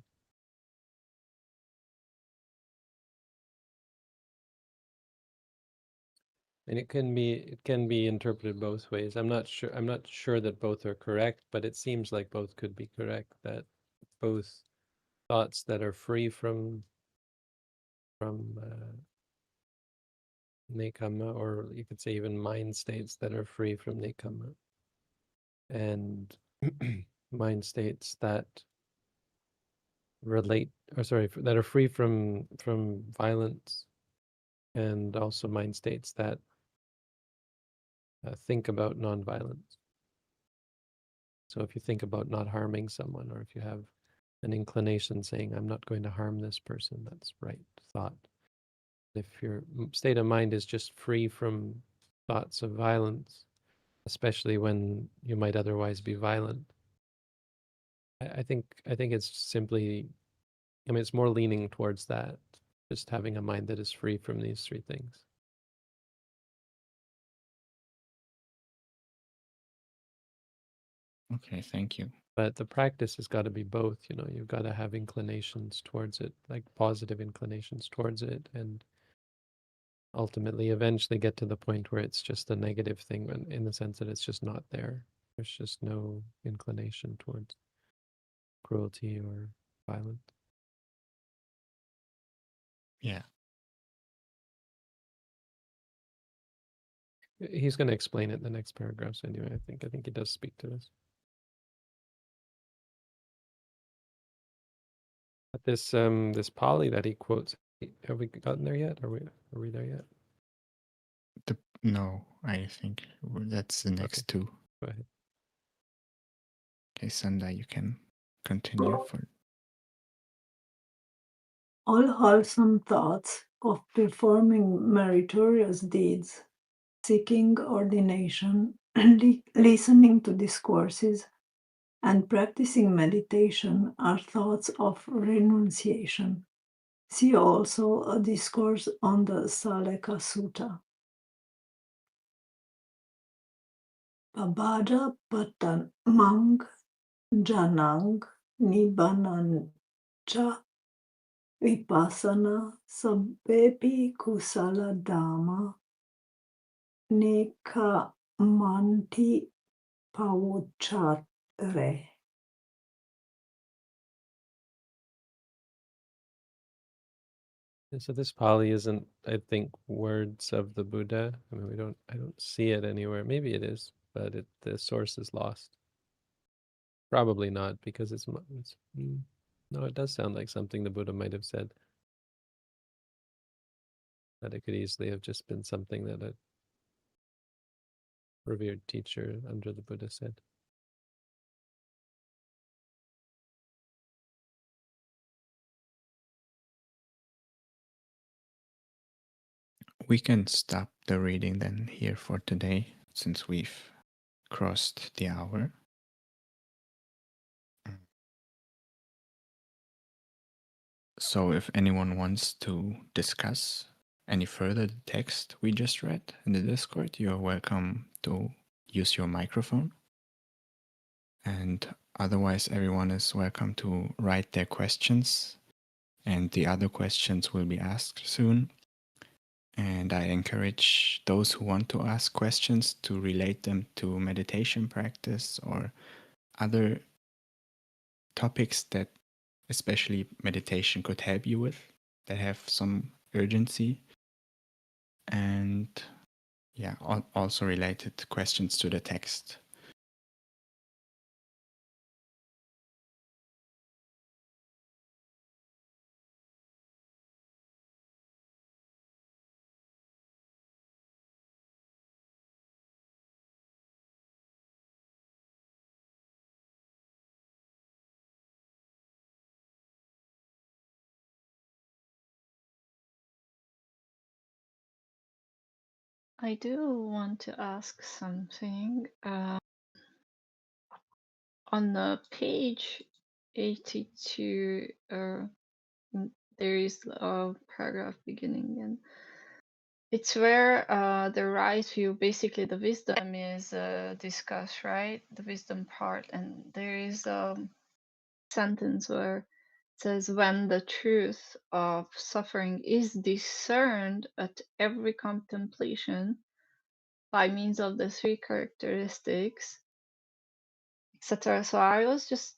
And it can be interpreted both ways. I'm not sure that both are correct, but it seems like both could be correct, that both thoughts that are free from nekama, or you could say even mind states that are free from nekama, and mind states that that are free from violence, and also mind states that think about nonviolence. So if you think about not harming someone, or if you have an inclination saying, I'm not going to harm this person, that's right thought. If your state of mind is just free from thoughts of violence, especially when you might otherwise be violent, I think it's simply, I mean, it's more leaning towards that, just having a mind that is free from these three things. Okay, thank you. But the practice has got to be both, you've got to have inclinations towards it, like positive inclinations towards it, and ultimately eventually get to the point where it's just a negative thing, in the sense that it's just not there. There's just no inclination towards cruelty or violence. Yeah. He's going to explain it in the next paragraphs anyway. I think he does speak to this. But this Pali that he quotes, have we gotten there yet? Are we there yet? No, I think that's the next two. Go ahead. Okay, Sanda, you can continue for. All wholesome thoughts of performing meritorious deeds, seeking ordination, listening to discourses, and practicing meditation are thoughts of renunciation. See also a discourse on the Saleka Sutta. Pabada patamang janang nibanancha vipassana sabbepi kusala dhamma nekamanti pavocchare. So this Pali isn't, I think, words of the Buddha. I mean, I don't see it anywhere. Maybe it is, but the source is lost. Probably not, because no, it does sound like something the Buddha might have said. That it could easily have just been something that a revered teacher under the Buddha said. We can stop the reading then here for today, since we've crossed the hour. So if anyone wants to discuss any further the text we just read in the Discord, you're welcome to use your microphone. And otherwise, everyone is welcome to write their questions, and the other questions will be asked soon. And I encourage those who want to ask questions to relate them to meditation practice or other topics that especially meditation could help you with, that have some urgency. And yeah, also related questions to the text. I do want to ask something. On the page 82, there is a paragraph beginning, and it's where the right view, basically the wisdom is discussed, right? The wisdom part, and there is a sentence where it says, when the truth of suffering is discerned at every contemplation by means of the three characteristics, etc. So I was just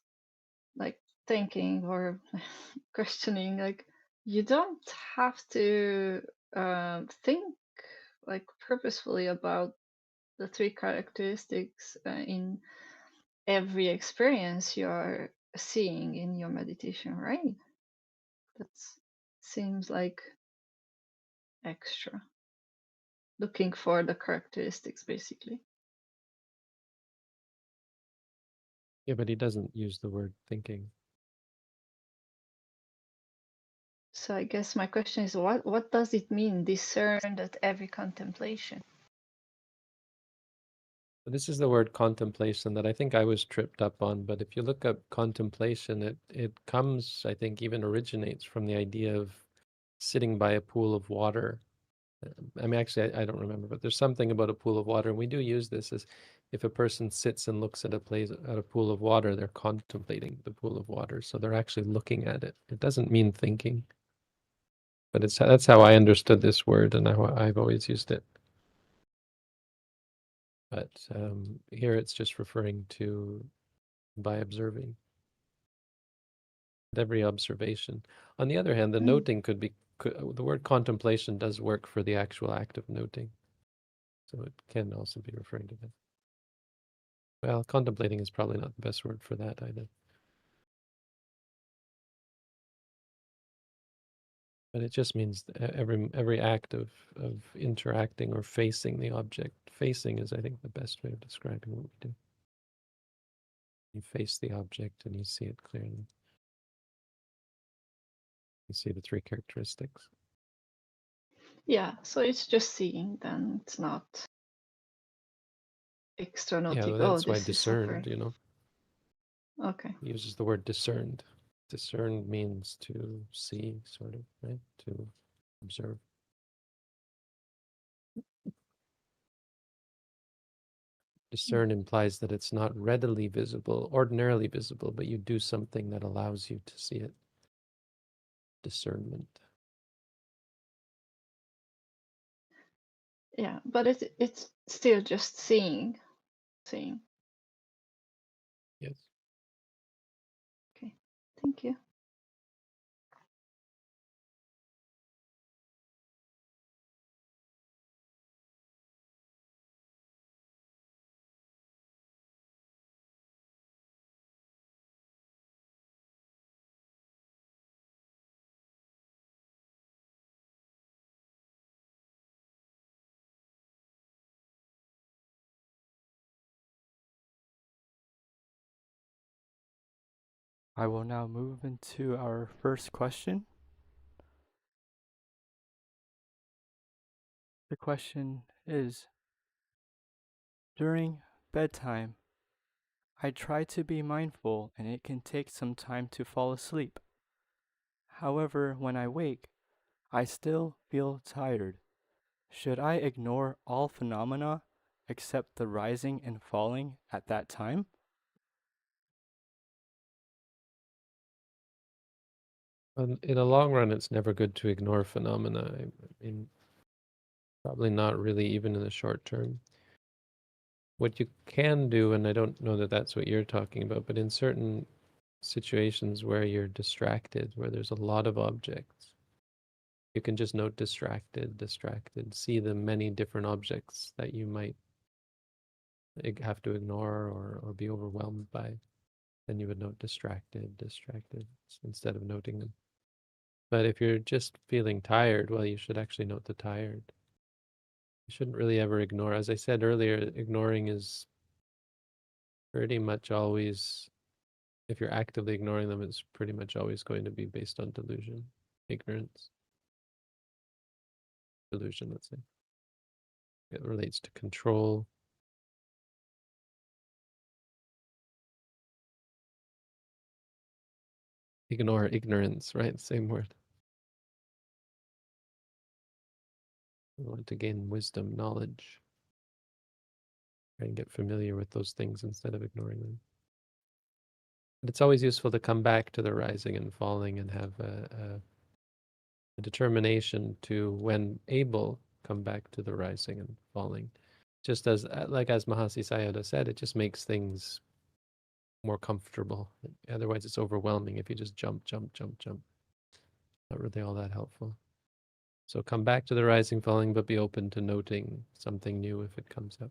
like thinking or questioning, like, you don't have to think like purposefully about the three characteristics in every experience you're seeing in your meditation, right? That seems like extra. Looking for the characteristics, basically. Yeah, but he doesn't use the word thinking. So I guess my question is, what does it mean, discerned at every contemplation? This is the word contemplation that I think I was tripped up on. But if you look up contemplation, it comes, I think, even originates from the idea of sitting by a pool of water. I mean, actually, I don't remember, but there's something about a pool of water, and we do use this as if a person sits and looks at a pool of water, they're contemplating the pool of water, so they're actually looking at it. It doesn't mean thinking, but that's how I understood this word, and how I've always used it. But here it's just referring to by observing at every observation. On the other hand, the noting could be the word contemplation does work for the actual act of noting, so it can also be referring to that. Well, contemplating is probably not the best word for that either. But it just means every act of interacting or facing the object. Facing is, I think, the best way of describing what we do. You face the object and you see it clearly. You see the three characteristics. Yeah, so it's just seeing, then it's not extra noting. Yeah, well, Oh, that's why this is suffering. discerned, you know. Okay. He uses the word discerned. Discerned means to see, sort of, right? To observe. Discern implies that it's not readily visible, ordinarily visible, but you do something that allows you to see it. Discernment. Yeah, but it's still just seeing. Yes. Okay, thank you. I will now move into our first question. The question is, during bedtime, I try to be mindful and it can take some time to fall asleep. However, when I wake, I still feel tired. Should I ignore all phenomena except the rising and falling at that time? In the long run, it's never good to ignore phenomena. I mean, probably not really, even in the short term. What you can do, and I don't know that that's what you're talking about, but in certain situations where you're distracted, where there's a lot of objects, you can just note distracted, distracted, see the many different objects that you might have to ignore or be overwhelmed by. Then you would note distracted, distracted, instead of noting them. But if you're just feeling tired, well, you should actually note the tired. You shouldn't really ever ignore. As I said earlier, ignoring is pretty much always, if you're actively ignoring them, it's pretty much always going to be based on delusion, ignorance. Delusion, let's say. It relates to control. Ignore ignorance, right? Same word. We want to gain wisdom, knowledge. Try and get familiar with those things instead of ignoring them. But it's always useful to come back to the rising and falling and have a determination to, when able, come back to the rising and falling. Just as, like as Mahasi Sayadaw said, it just makes things more comfortable. Otherwise, it's overwhelming if you just jump, jump, jump, jump. Not really all that helpful. So come back to the rising, falling, but be open to noting something new if it comes up.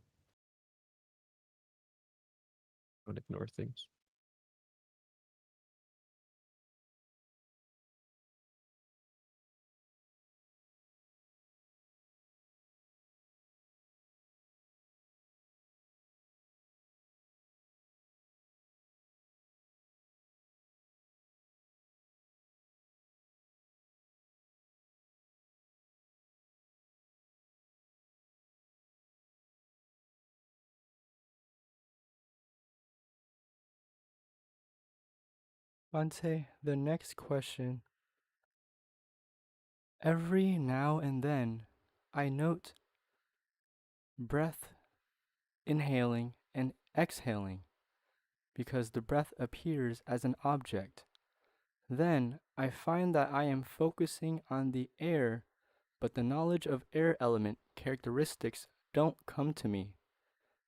Don't ignore things. Bhante, the next question. Every now and then, I note breath inhaling and exhaling because the breath appears as an object. Then I find that I am focusing on the air, but the knowledge of air element characteristics don't come to me.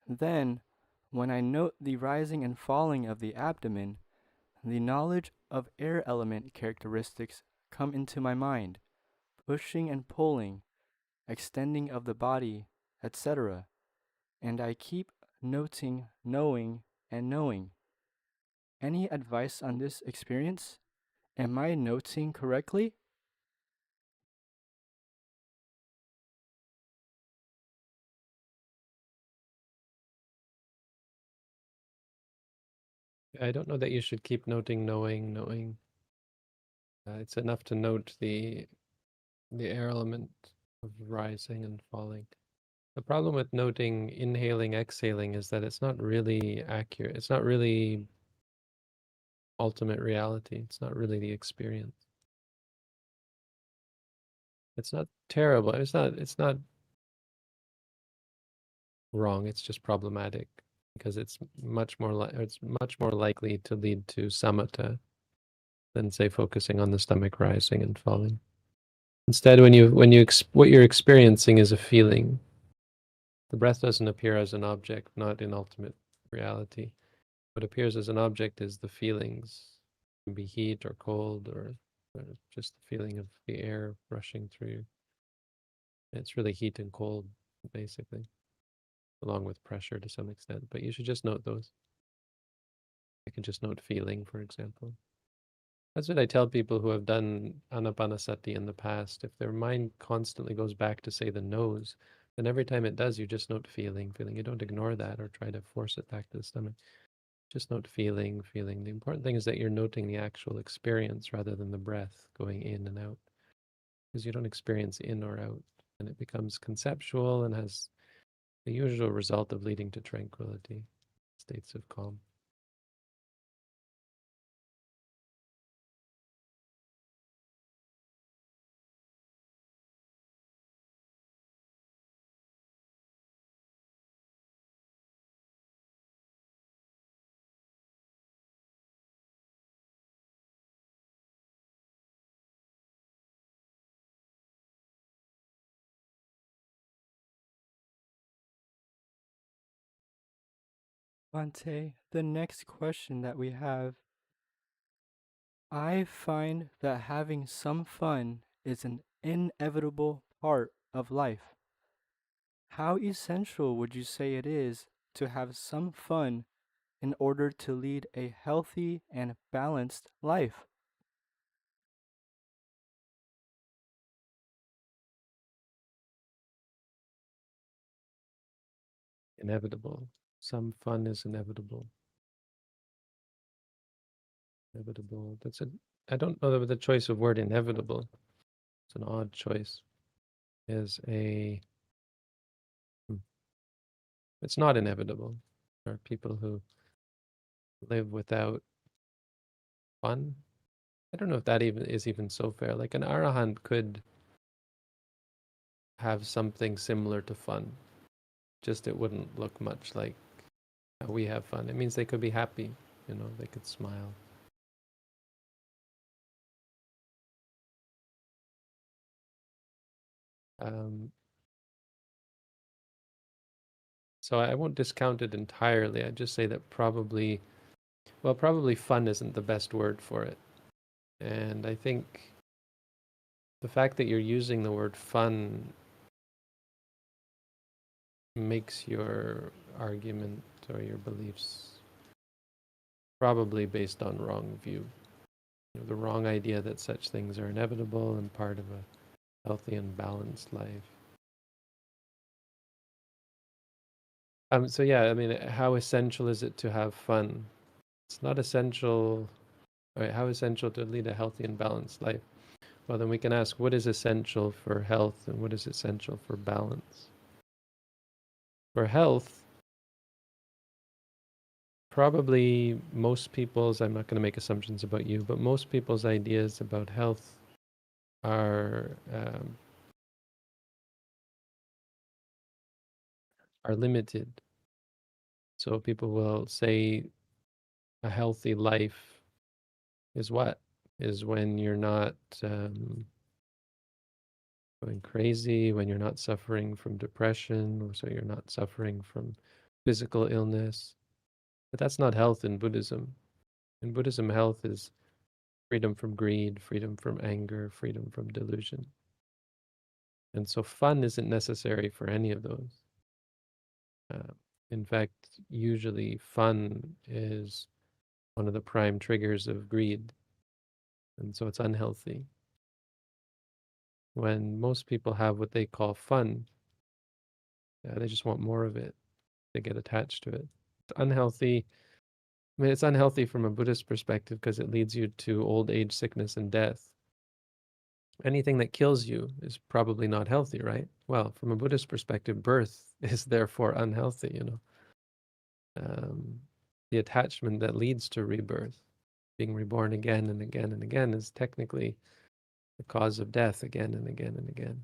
Then, when I note the rising and falling of the abdomen, the knowledge of air element characteristics come into my mind, pushing and pulling, extending of the body, etc. And I keep noting, knowing, and knowing. Any advice on this experience? Am I noting correctly? I don't know that you should keep noting, knowing. It's enough to note the air element of rising and falling. The problem with noting inhaling, exhaling is that it's not really accurate. It's not really ultimate reality. It's not really the experience. It's not terrible. It's not wrong. It's just problematic because it's much more likely to lead to samatha than, say, focusing on the stomach rising and falling. Instead, what you're experiencing is a feeling. The breath doesn't appear as an object, not in ultimate reality. What appears as an object is the feelings. It can be heat or cold or just the feeling of the air rushing through you. It's really heat and cold, basically, along with pressure to some extent. But you should just note those. You can just note feeling, for example. That's what I tell people who have done anapanasati in the past. If their mind constantly goes back to, say, the nose, then every time it does, you just note feeling. You don't ignore that or try to force it back to the stomach. Just note feeling. The important thing is that you're noting the actual experience rather than the breath going in and out. Because you don't experience in or out, and it becomes conceptual and has the usual result of leading to tranquility, states of calm. Bhante, the next question that we have, I find that having some fun is an inevitable part of life. How essential would you say it is to have some fun in order to lead a healthy and balanced life? Inevitable. Some fun is inevitable. Inevitable. I don't know that the choice of word inevitable. It's an odd choice. Is a. It's not inevitable. There are people who live without fun. I don't know if that is even so fair. Like an arahant could have something similar to fun, just it wouldn't look much like how we have fun. It means they could be happy, they could smile. So I won't discount it entirely. I just say that probably fun isn't the best word for it. And I think the fact that you're using the word fun makes your argument or your beliefs probably based on wrong view. The wrong idea that such things are inevitable and part of a healthy and balanced life. So yeah, I mean, how essential is it to have fun? It's not essential. Right, how essential to lead a healthy and balanced life? Well, then we can ask, what is essential for health and what is essential for balance? For health, probably most people's, I'm not going to make assumptions about you, but most people's ideas about health are limited. So people will say a healthy life is what? Is when you're not going crazy, when you're not suffering from depression, or so you're not suffering from physical illness. But that's not health in Buddhism. In Buddhism, health is freedom from greed, freedom from anger, freedom from delusion. And so fun isn't necessary for any of those. In fact, usually fun is one of the prime triggers of greed. And so it's unhealthy. When most people have what they call fun, they just want more of it. They get attached to it. It's unhealthy. I mean, it's unhealthy from a Buddhist perspective because it leads you to old age, sickness, and death. Anything that kills you is probably not healthy, right? Well, from a Buddhist perspective, birth is therefore unhealthy, The attachment that leads to rebirth, being reborn again and again and again, is technically the cause of death again and again and again.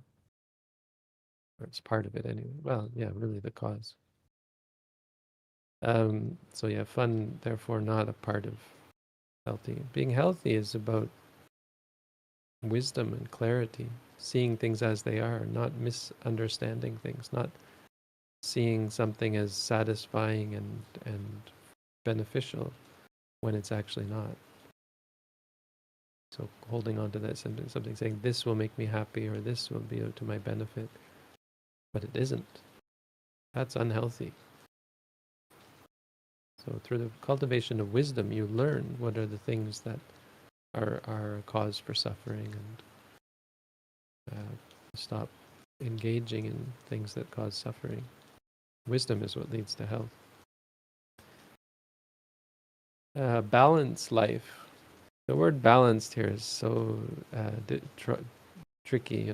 Or it's part of it anyway. Well, yeah, really the cause. So yeah, fun, therefore not a part of healthy. Being healthy is about wisdom and clarity, seeing things as they are, not misunderstanding things, not seeing something as satisfying and beneficial when it's actually not. So holding on to that sentence, something saying this will make me happy or this will be to my benefit, but it isn't. That's unhealthy. So through the cultivation of wisdom, you learn what are the things that are a cause for suffering, and stop engaging in things that cause suffering. Wisdom is what leads to health. balanced life. The word balanced here is so tricky,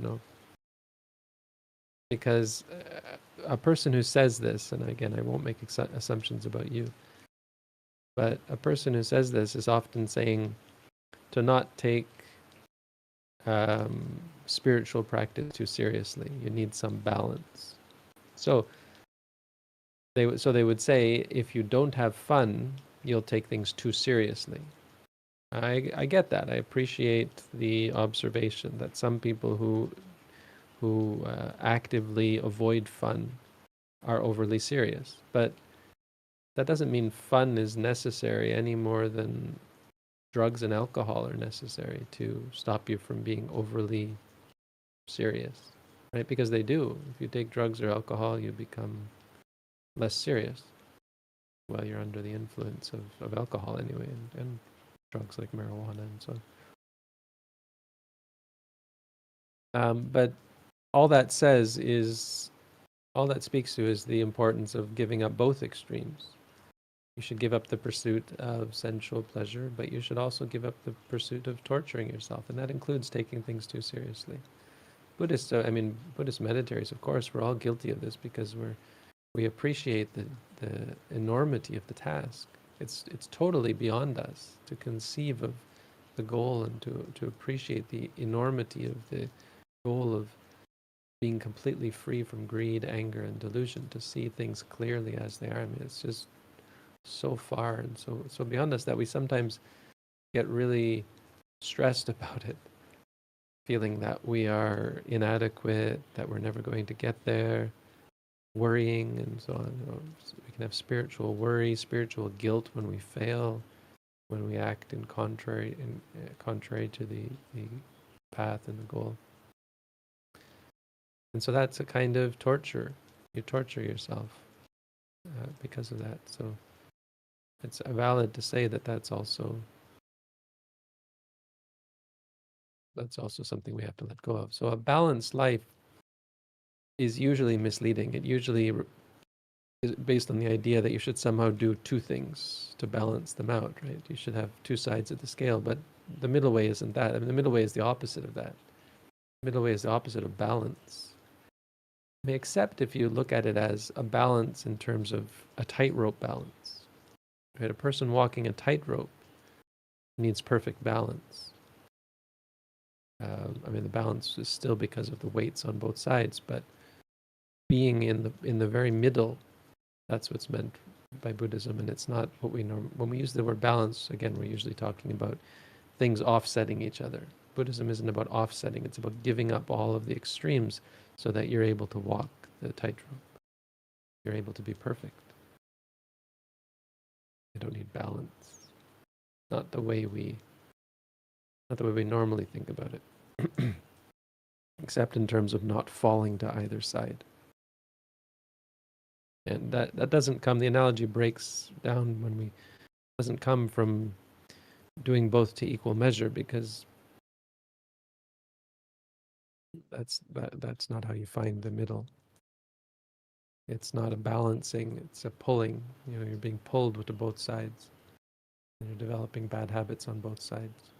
because a person who says this, and again, I won't make assumptions about you, but a person who says this is often saying to not take spiritual practice too seriously. You need some balance. So they would say, if you don't have fun, you'll take things too seriously. I get that. I appreciate the observation that some people who actively avoid fun are overly serious. But that doesn't mean fun is necessary any more than drugs and alcohol are necessary to stop you from being overly serious, right? Because they do. If you take drugs or alcohol, you become less serious. Well, you're under the influence of alcohol anyway, and drugs like marijuana and so on. But all that speaks to is the importance of giving up both extremes. You should give up the pursuit of sensual pleasure, but you should also give up the pursuit of torturing yourself, and that includes taking things too seriously. Buddhist meditaries, of course, we're all guilty of this because we appreciate the enormity of the task. It's totally beyond us to conceive of the goal and to appreciate the enormity of the goal of being completely free from greed, anger, and delusion, to see things clearly as they are. I mean, it's just so far and so beyond us that we sometimes get really stressed about it, feeling that we are inadequate, that we're never going to get there, worrying and so on. We can have spiritual worry, spiritual guilt when we fail, when we act in contrary to the path and the goal. And so that's a kind of torture. You torture yourself because of that. So it's valid to say that that's also something we have to let go of. So a balanced life is usually misleading. It usually is based on the idea that you should somehow do two things to balance them out, right? You should have two sides of the scale, but the middle way isn't that. I mean, the middle way is the opposite of that. The middle way is the opposite of balance. I mean, except if you look at it as a balance in terms of a tightrope balance. Right? A person walking a tightrope needs perfect balance. I mean, the balance is still because of the weights on both sides, but being in the very middle, that's what's meant by Buddhism, and it's not what we when we use the word balance. Again, we're usually talking about things offsetting each other. Buddhism isn't about offsetting; it's about giving up all of the extremes so that you're able to walk the tightrope. You're able to be perfect. You don't need balance. Not the way we normally think about it, except in terms of not falling to either side. And that doesn't come, the analogy breaks down when we, doesn't come from doing both to equal measure, because that's not how you find the middle. It's not a balancing, it's a pulling. You're being pulled to both sides. And you're developing bad habits on both sides.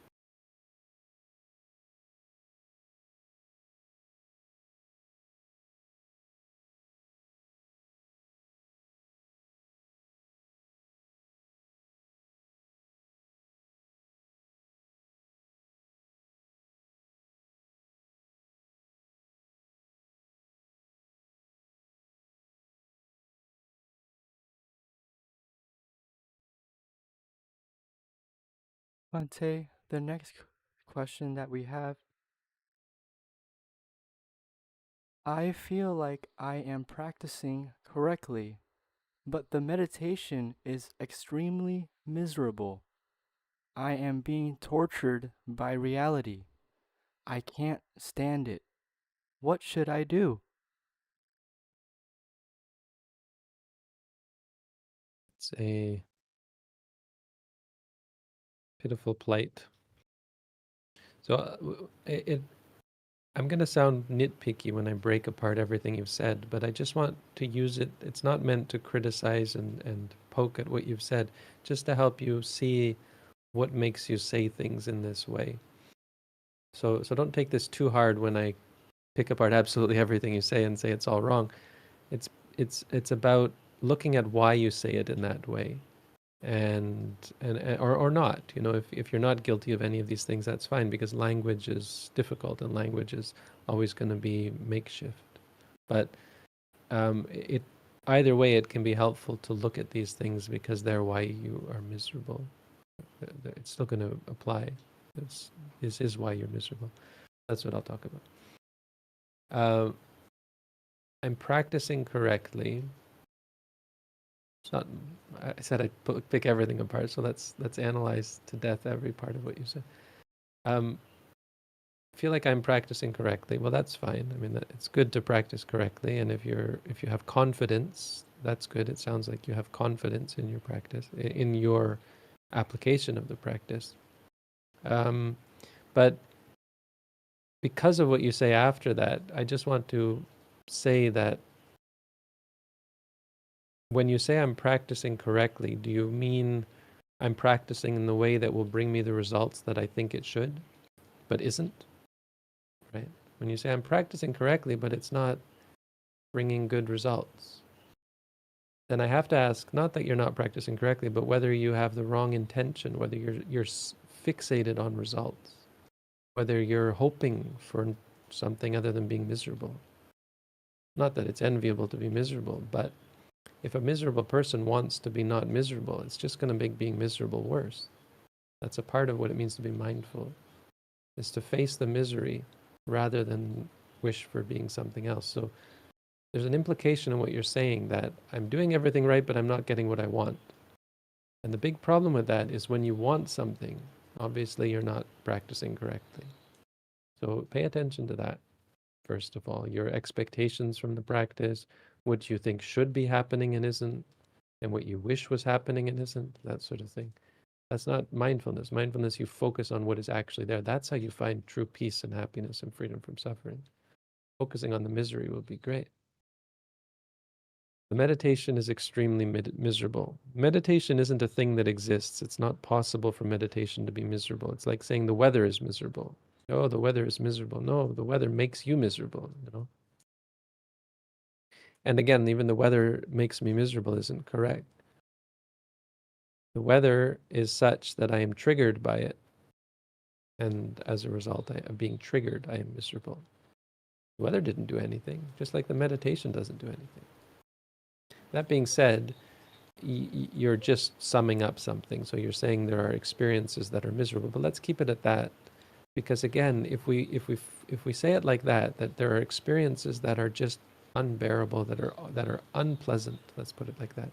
Bhante, the next question that we have, I feel like I am practicing correctly, but the meditation is extremely miserable. I am being tortured by reality. I can't stand it. What should I do? It's a pitiful plight. So I'm going to sound nitpicky when I break apart everything you've said, but I just want to use it. It's not meant to criticize and poke at what you've said, just to help you see what makes you say things in this way. So don't take this too hard when I pick apart absolutely everything you say and say it's all wrong. It's about looking at why you say it in that way, and or not. You know, if you're not guilty of any of these things, that's fine, because language is difficult and language is always going to be makeshift. But it either way, it can be helpful to look at these things because they're why you are miserable. It's still going to apply. This is why you're miserable. That's what I'll talk about. I'm practicing correctly. It's not. I said I'd pick everything apart, so let's analyze to death every part of what you said. I feel like I'm practicing correctly. Well, that's fine. I mean, it's good to practice correctly, and if you have confidence, that's good. It sounds like you have confidence in your practice, in your application of the practice. But because of what you say after that, I just want to say that when you say I'm practicing correctly, do you mean I'm practicing in the way that will bring me the results that I think it should, but isn't? Right? When you say I'm practicing correctly, but it's not bringing good results, then I have to ask, not that you're not practicing correctly, but whether you have the wrong intention, whether you're fixated on results, whether you're hoping for something other than being miserable. Not that it's enviable to be miserable, but if a miserable person wants to be not miserable, it's just going to make being miserable worse. That's a part of what it means to be mindful, is to face the misery rather than wish for being something else. So there's an implication in what you're saying that I'm doing everything right, but I'm not getting what I want. And the big problem with that is when you want something, obviously you're not practicing correctly. So pay attention to that, first of all. Your expectations from the practice, what you think should be happening and isn't, and what you wish was happening and isn't, that sort of thing. That's not mindfulness. Mindfulness, you focus on what is actually there. That's how you find true peace and happiness and freedom from suffering. Focusing on the misery will be great. The meditation is extremely miserable. Meditation isn't a thing that exists. It's not possible for meditation to be miserable. It's like saying the weather is miserable. Oh, the weather is miserable. No, the weather makes you miserable, you know. And again, even the weather makes me miserable isn't correct. The weather is such that I am triggered by it. And as a result of being triggered, I am miserable. The weather didn't do anything, just like the meditation doesn't do anything. That being said, you're just summing up something. So you're saying there are experiences that are miserable, but let's keep it at that. Because again, if we say it like that there are experiences that are just unbearable, that are unpleasant, let's put it like that,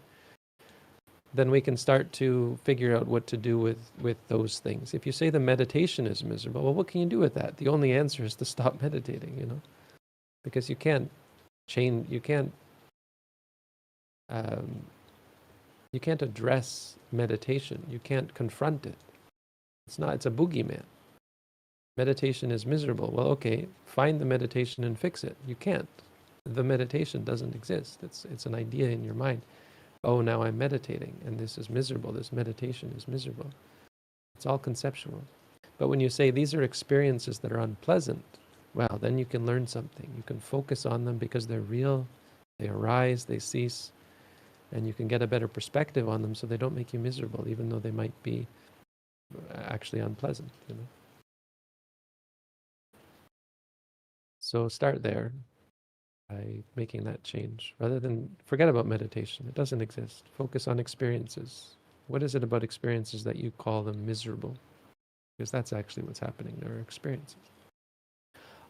then we can start to figure out what to do with those things. If you say the meditation is miserable, well, what can you do with that? The only answer is to stop meditating, you know, because you can't change, you can't address meditation. You can't confront it. It's a boogeyman. Meditation is miserable. Well, okay, find the meditation and fix it. You can't. The meditation doesn't exist. It's an idea in your mind. Oh, now I'm meditating and this is miserable. This meditation is miserable. It's all conceptual. But when you say these are experiences that are unpleasant, well, then you can learn something. You can focus on them because they're real. They arise, they cease, and you can get a better perspective on them so they don't make you miserable, even though they might be actually unpleasant, you know. So start there by making that change. Rather than forget about meditation. It doesn't exist. Focus on experiences. What is it about experiences that you call them miserable? Because that's actually what's happening. There are experiences.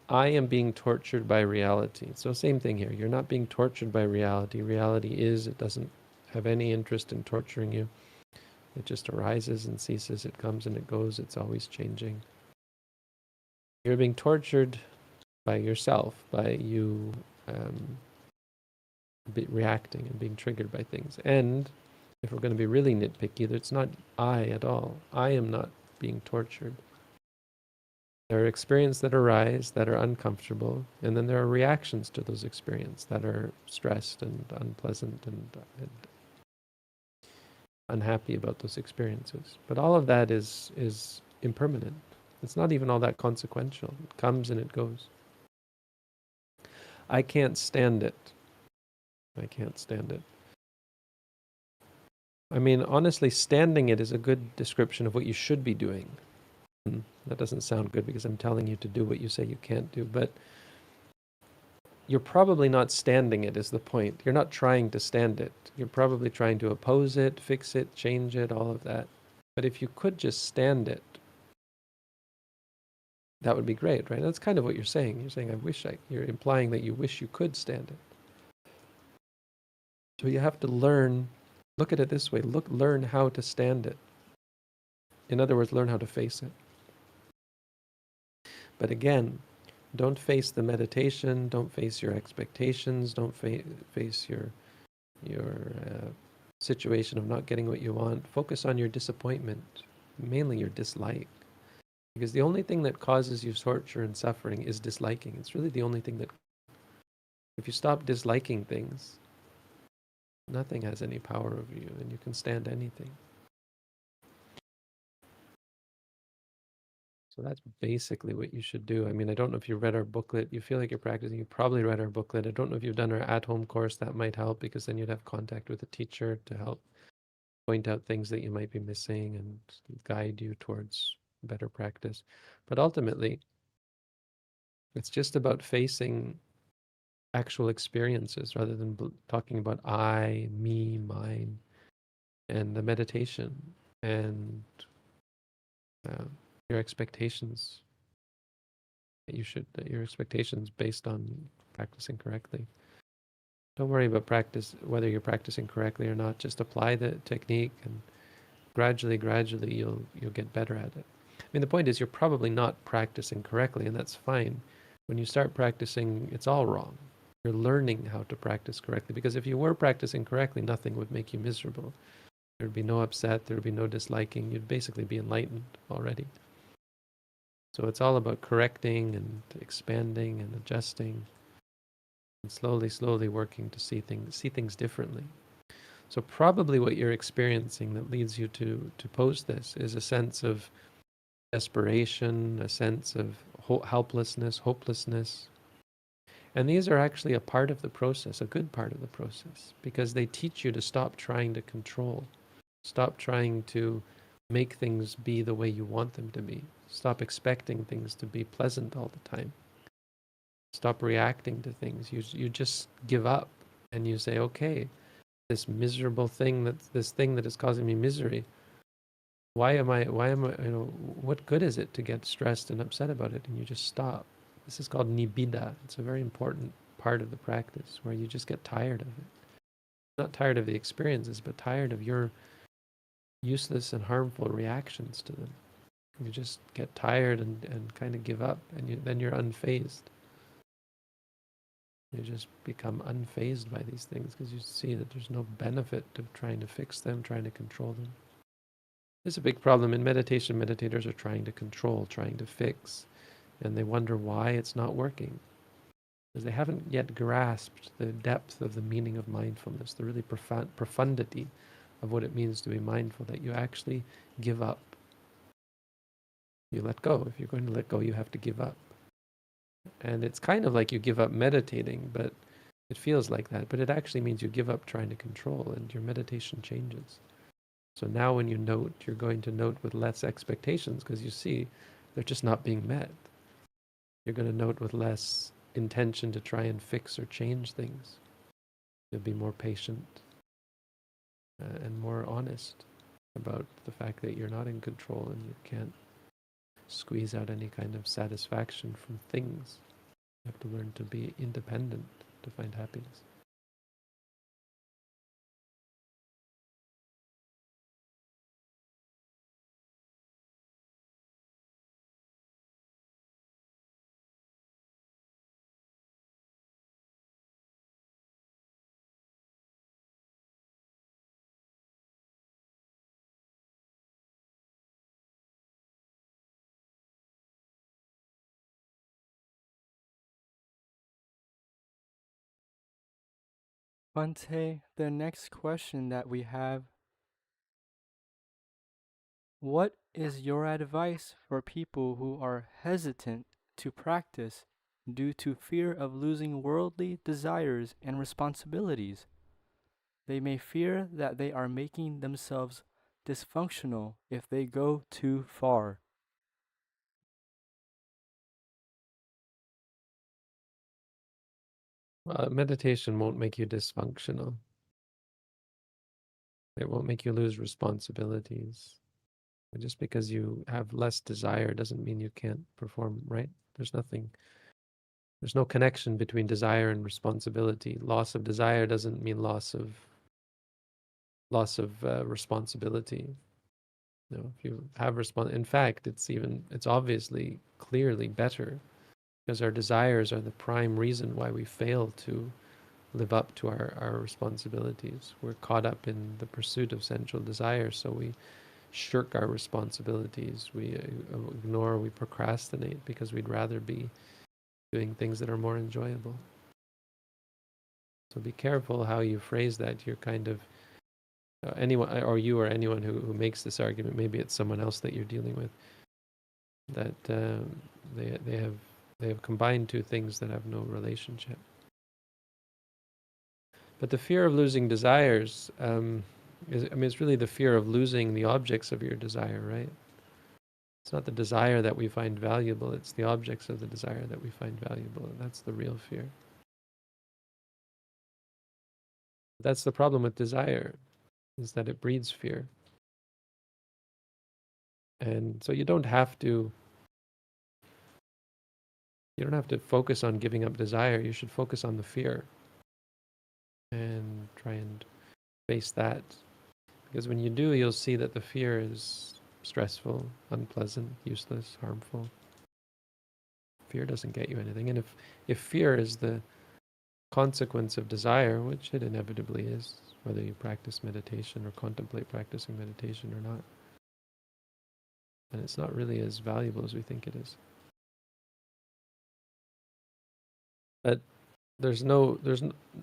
I am being tortured by reality. So same thing here. You're not being tortured by reality. Reality is, it doesn't have any interest in torturing you. It just arises and ceases. It comes and it goes. It's always changing. You're being tortured by yourself, by you reacting and being triggered by things. And if we're going to be really nitpicky, it's not I at all. I am not being tortured. There are experiences that arise that are uncomfortable, and then there are reactions to those experiences that are stressed and unpleasant and unhappy about those experiences. But all of that is impermanent. It's not even all that consequential. It comes and it goes. I can't stand it. I can't stand it. I mean, honestly, standing it is a good description of what you should be doing. That doesn't sound good because I'm telling you to do what you say you can't do, but you're probably not standing it is the point. You're not trying to stand it. You're probably trying to oppose it, fix it, change it, all of that. But if you could just stand it, that would be great, right? That's kind of what you're saying. You're saying, you're implying that you wish you could stand it. So you have to learn, look at it this way, learn how to stand it. In other words, learn how to face it. But again, don't face the meditation, don't face your expectations, don't face your situation of not getting what you want. Focus on your disappointment, mainly your dislike. Because the only thing that causes you torture and suffering is disliking. It's really the only thing that, if you stop disliking things, nothing has any power over you and you can stand anything. So that's basically what you should do. I mean, I don't know if you read our booklet. You feel like you're practicing. You probably read our booklet. I don't know if you've done our at-home course. That might help because then you'd have contact with a teacher to help point out things that you might be missing and guide you towards better practice. But ultimately, it's just about facing actual experiences rather than talking about I, me, mine, and the meditation and your expectations that your expectations based on practicing correctly. Don't worry about whether you're practicing correctly or not. Just apply the technique, and gradually, you'll get better at it. I mean, the point is you're probably not practicing correctly, and that's fine. When you start practicing, it's all wrong. You're learning how to practice correctly, because if you were practicing correctly, nothing would make you miserable. There would be no upset, there would be no disliking. You'd basically be enlightened already. So it's all about correcting and expanding and adjusting and slowly working to see things differently. So probably what you're experiencing that leads you to pose this is a sense of desperation, a sense of helplessness, hopelessness. And these are actually a part of the process, a good part of the process, because they teach you to stop trying to control, stop trying to make things be the way you want them to be. Stop expecting things to be pleasant all the time. Stop reacting to things. You just give up and you say, okay, this miserable thing this thing that is causing me misery. Why am I, what good is it to get stressed and upset about it? And you just stop. This is called nibbida. It's a very important part of the practice where you just get tired of it. Not tired of the experiences, but tired of your useless and harmful reactions to them. You just get tired and kind of give up, and then you're unfazed. You just become unfazed by these things because you see that there's no benefit to trying to fix them, trying to control them. There's a big problem in meditation. Meditators are trying to control, trying to fix, and they wonder why it's not working. Because they haven't yet grasped the depth of the meaning of mindfulness, the really profundity of what it means to be mindful, that you actually give up. You let go. If you're going to let go, you have to give up. And it's kind of like you give up meditating, but it feels like that. But it actually means you give up trying to control, and your meditation changes. So now when you note, you're going to note with less expectations because you see they're just not being met. You're going to note with less intention to try and fix or change things. You'll be more patient and more honest about the fact that you're not in control and you can't squeeze out any kind of satisfaction from things. You have to learn to be independent to find happiness. Bhante, the next question that we have: what is your advice for people who are hesitant to practice due to fear of losing worldly desires and responsibilities? They may fear that they are making themselves dysfunctional if they go too far. Meditation won't make you dysfunctional. It won't make you lose responsibilities. Just because you have less desire doesn't mean you can't perform right. There's no connection between desire and responsibility. Loss of desire doesn't mean loss of responsibility. If you have in fact, it's obviously clearly better, because our desires are the prime reason why we fail to live up to our responsibilities. We're caught up in the pursuit of sensual desire, so we shirk our responsibilities. We ignore, we procrastinate because we'd rather be doing things that are more enjoyable. So be careful how you phrase that. You're kind of anyone, or you or anyone who makes this argument, maybe it's someone else that you're dealing with, that they have combined two things that have no relationship. But the fear of losing desires, it's really the fear of losing the objects of your desire, right? It's not the desire that we find valuable, it's the objects of the desire that we find valuable, and that's the real fear. That's the problem with desire, is that it breeds fear. And so you don't have to focus on giving up desire, you should focus on the fear and try and face that. Because when you do, you'll see that the fear is stressful, unpleasant, useless, harmful. Fear doesn't get you anything. And if fear is the consequence of desire, which it inevitably is, whether you practice meditation or contemplate practicing meditation or not, then it's not really as valuable as we think it is. But there's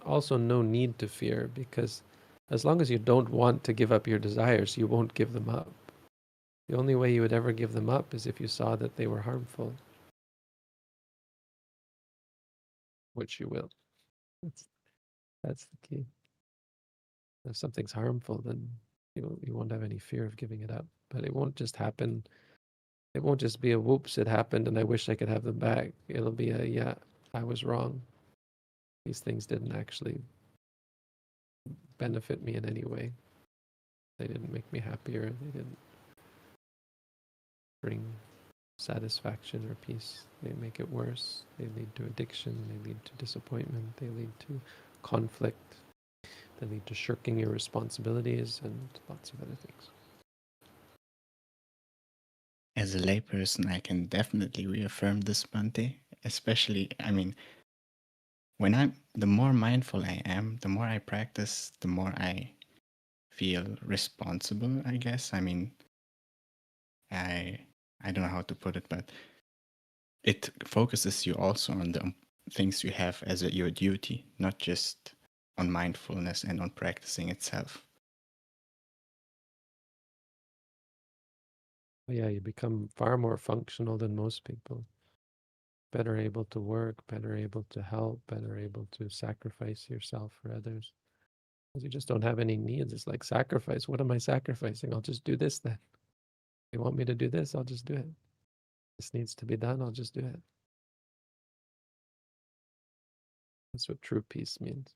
also no need to fear, because as long as you don't want to give up your desires, you won't give them up. The only way you would ever give them up is if you saw that they were harmful, which you will. That's the key. If something's harmful, then you won't have any fear of giving it up. But it won't just happen. It won't just be a whoops, it happened and I wish I could have them back. It'll be a, yeah, I was wrong. These things didn't actually benefit me in any way. They didn't make me happier. They didn't bring satisfaction or peace. They make it worse. They lead to addiction. They lead to disappointment. They lead to conflict. They lead to shirking your responsibilities and lots of other things. As a layperson, I can definitely reaffirm this, Bhante. Especially, the more mindful I am, the more I practice, the more I feel responsible, I guess. I don't know how to put it, but it focuses you also on the things you have as your duty, not just on mindfulness and on practicing itself. Yeah, you become far more functional than most people. Better able to work, better able to help, better able to sacrifice yourself for others. Because you just don't have any needs. It's like sacrifice. What am I sacrificing? I'll just do this then. They want me to do this, I'll just do it. This needs to be done, I'll just do it. That's what true peace means.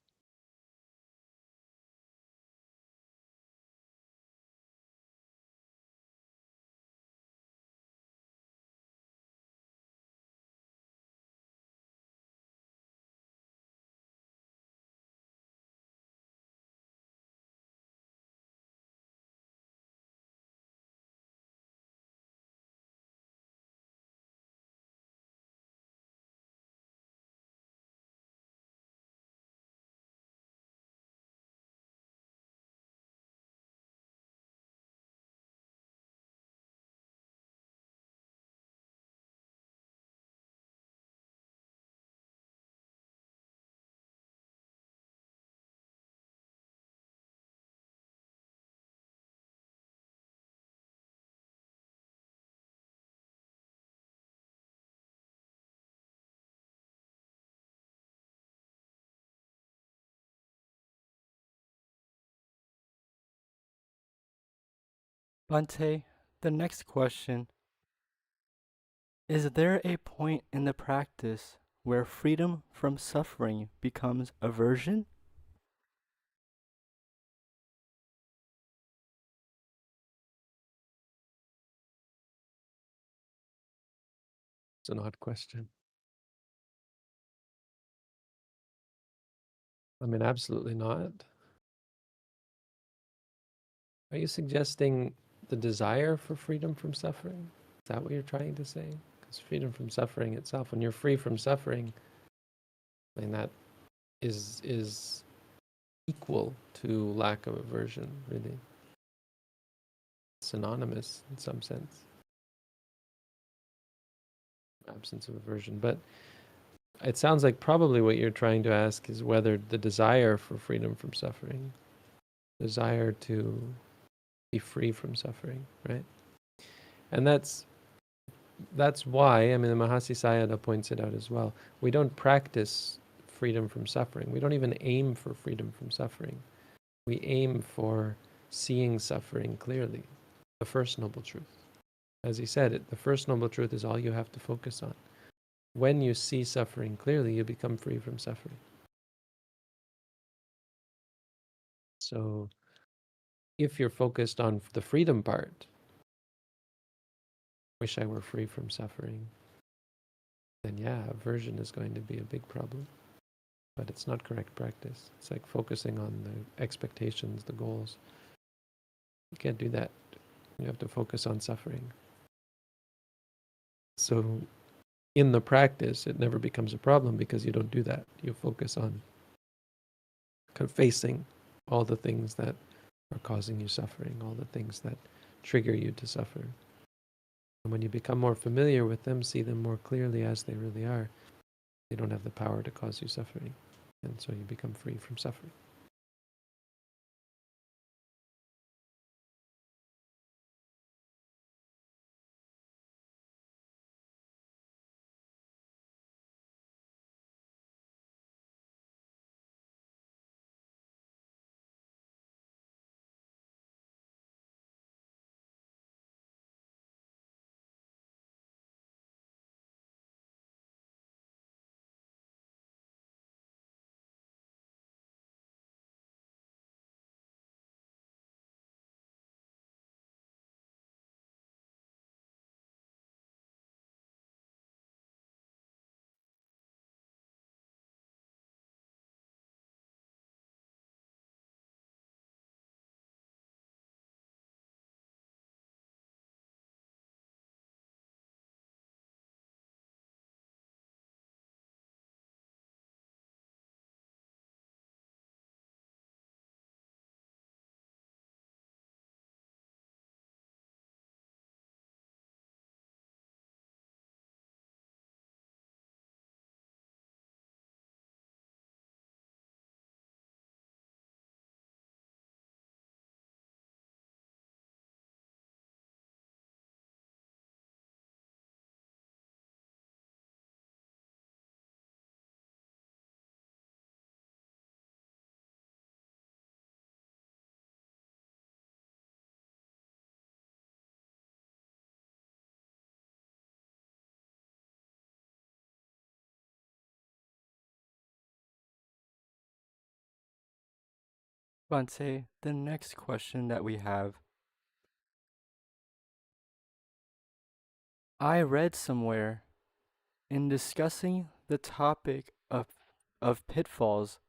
Bhante, the next question: is there a point in the practice where freedom from suffering becomes aversion? It's an odd question. I mean, absolutely not. Are you suggesting the desire for freedom from suffering? Is that what you're trying to say? Because freedom from suffering itself, when you're free from suffering, I mean, that is equal to lack of aversion, really. Synonymous in some sense. Absence of aversion. But it sounds like probably what you're trying to ask is whether the desire for freedom from suffering, desire to be free from suffering, right? And that's why, I mean, the Mahasi Sayadaw points it out as well. We don't practice freedom from suffering. We don't even aim for freedom from suffering. We aim for seeing suffering clearly, the first noble truth. As he said, the first noble truth is all you have to focus on. When you see suffering clearly, you become free from suffering. So if you're focused on the freedom part, wish I were free from suffering, then yeah, aversion is going to be a big problem. But it's not correct practice. It's like focusing on the expectations, the goals. You can't do that. You have to focus on suffering. So in the practice, it never becomes a problem because you don't do that. You focus on kind of facing all the things that are causing you suffering, all the things that trigger you to suffer. And when you become more familiar with them, see them more clearly as they really are, they don't have the power to cause you suffering. And so you become free from suffering. Bhante, the next question that we have: I read somewhere in discussing the topic of pitfalls,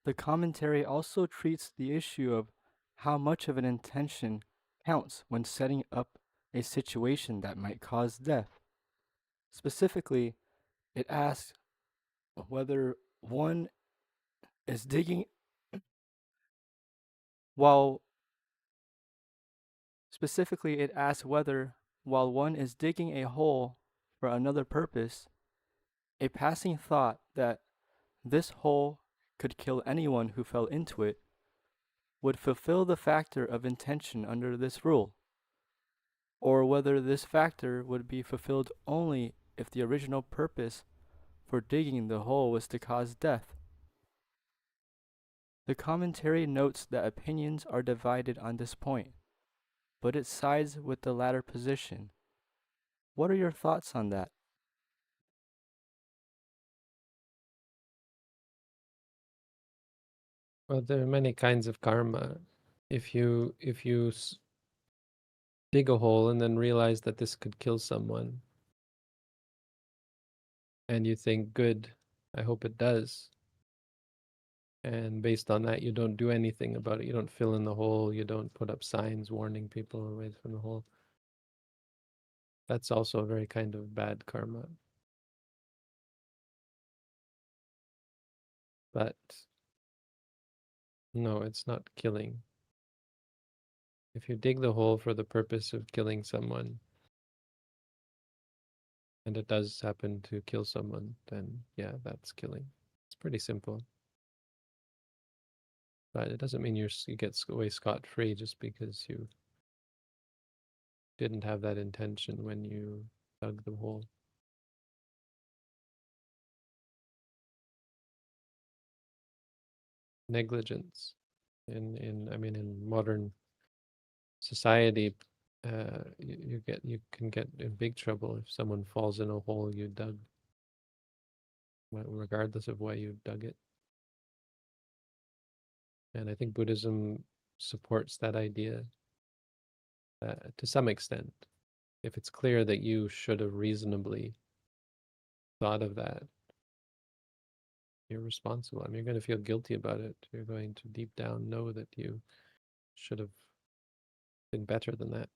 the commentary also treats the issue of how much of an intention counts when setting up a situation that might cause death. Specifically, it asks whether one is digging while specifically it asks whether while one is digging a hole for another purpose, a passing thought that this hole could kill anyone who fell into it would fulfill the factor of intention under this rule, or whether this factor would be fulfilled only if the original purpose for digging the hole was to cause death. The commentary notes that opinions are divided on this point. but it sides with the latter position. What are your thoughts on that? Well, there are many kinds of karma. If you dig a hole and then realize that this could kill someone, and you think, good, I hope it does. And based on that, you don't do anything about it. You don't fill in the hole. You don't put up signs warning people away from the hole. That's also a very kind of bad karma. But no, it's not killing. If you dig the hole for the purpose of killing someone, and it does happen to kill someone, then yeah, that's killing. It's pretty simple. But it doesn't mean you get away scot-free just because you didn't have that intention when you dug the hole. Negligence in modern society, you can get in big trouble if someone falls in a hole you dug, regardless of why you dug it. And I think Buddhism supports that idea to some extent. If it's clear that you should have reasonably thought of that, you're responsible. I mean, you're going to feel guilty about it. You're going to deep down know that you should have been better than that.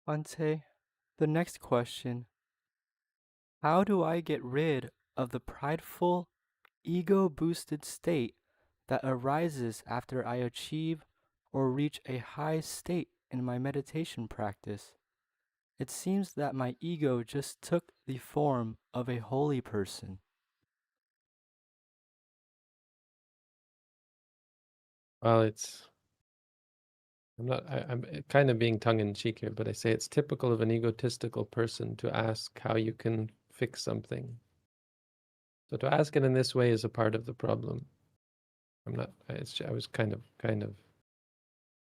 Ante, the next question: how do I get rid of the prideful, ego-boosted state that arises after I achieve or reach a high state in my meditation practice? It seems that my ego just took the form of a holy person. Well, I'm kind of being tongue-in-cheek here, but I say it's typical of an egotistical person to ask how you can fix something. So to ask it in this way is a part of the problem. I was kind of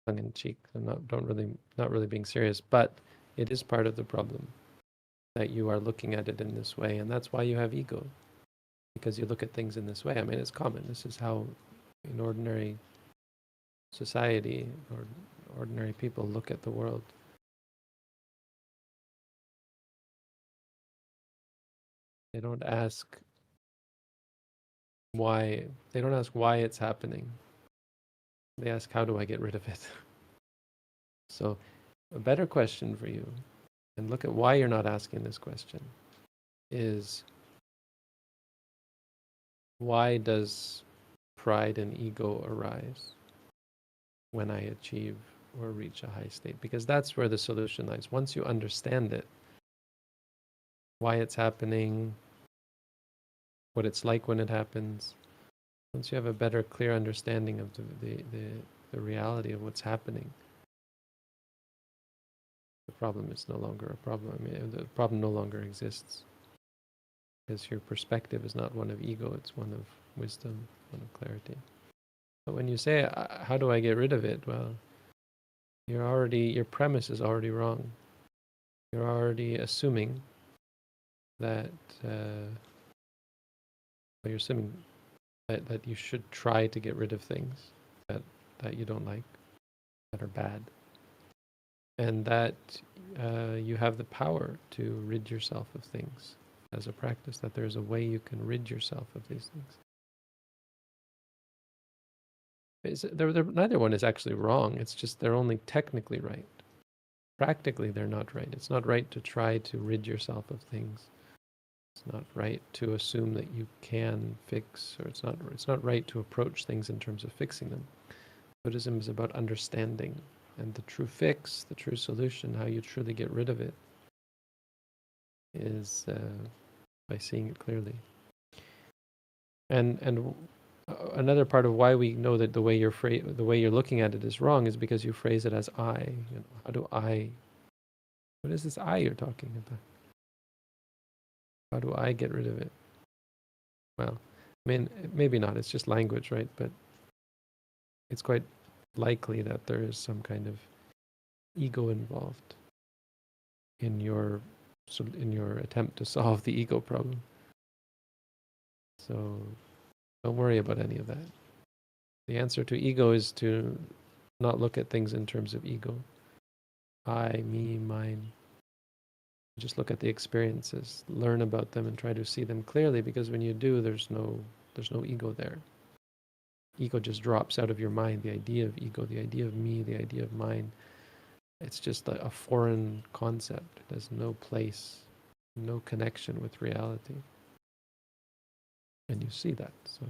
tongue-in-cheek. I'm not really being serious, but it is part of the problem that you are looking at it in this way, and that's why you have ego, because you look at things in this way. I mean, it's common. This is how in ordinary society or ordinary people look at the world. They don't ask why it's happening. They ask, how do I get rid of it? So a better question for you, and look at why you're not asking this question, is why does pride and ego arise when I achieve or reach a high state? Because that's where the solution lies. Once you understand it, why it's happening, what it's like when it happens, once you have a better, clear understanding of the reality of what's happening, the problem is no longer a problem. I mean, the problem no longer exists. because your perspective is not one of ego, it's one of wisdom, one of clarity. But when you say, how do I get rid of it? Well, your premise is already wrong. You're already assuming that, you're assuming that you should try to get rid of things that you don't like, that are bad, and that you have the power to rid yourself of things as a practice, that there's a way you can rid yourself of these things. Neither one is actually wrong, it's just they're only technically right. Practically, they're not right. It's not right to try to rid yourself of things. It's not right to assume that you can fix, or it's not right to approach things in terms of fixing them. Buddhism is about understanding, and the true fix, the true solution, how you truly get rid of it, is by seeing it clearly. And another part of why we know that the way you're looking at it is wrong is because you phrase it as I. You know, how do I? What is this I you're talking about? How do I get rid of it? Well, I mean, maybe not. It's just language, right? But it's quite likely that there is some kind of ego involved in your attempt to solve the ego problem. So don't worry about any of that. The answer to ego is to not look at things in terms of ego. I, me, mine. Just look at the experiences, learn about them, and try to see them clearly, because when you do, there's no ego there. Ego just drops out of your mind. The idea of ego, the idea of me, the idea of mine, it's just a foreign concept. It has no place, no connection with reality. And you see that. So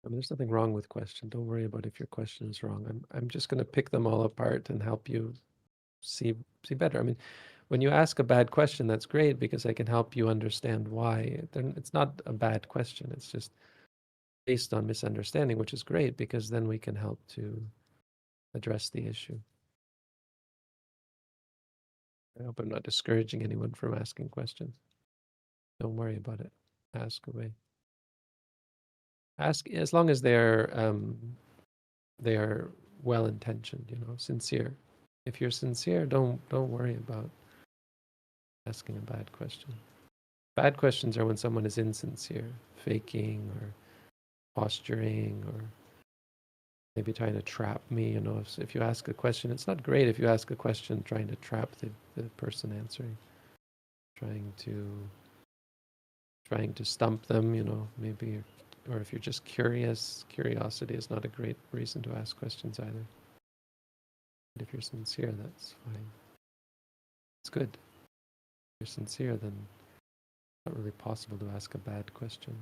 I mean, there's nothing wrong with question. Don't worry about if your question is wrong. I'm just going to pick them all apart and help you see better. I mean, when you ask a bad question, that's great, because I can help you understand why. It's not a bad question. It's just based on misunderstanding, which is great, because then we can help to address the issue. I hope I'm not discouraging anyone from asking questions. Don't worry about it. Ask away. Ask as long as they are well-intentioned, sincere. If you're sincere, don't worry about asking a bad question. Bad questions are when someone is insincere, faking or posturing, or maybe trying to trap me. If you ask a question, it's not great if you ask a question trying to trap the person answering, trying to stump them, maybe, or if you're just curious. Curiosity is not a great reason to ask questions either. But if you're sincere, that's fine. It's good. If you're sincere, then it's not really possible to ask a bad question.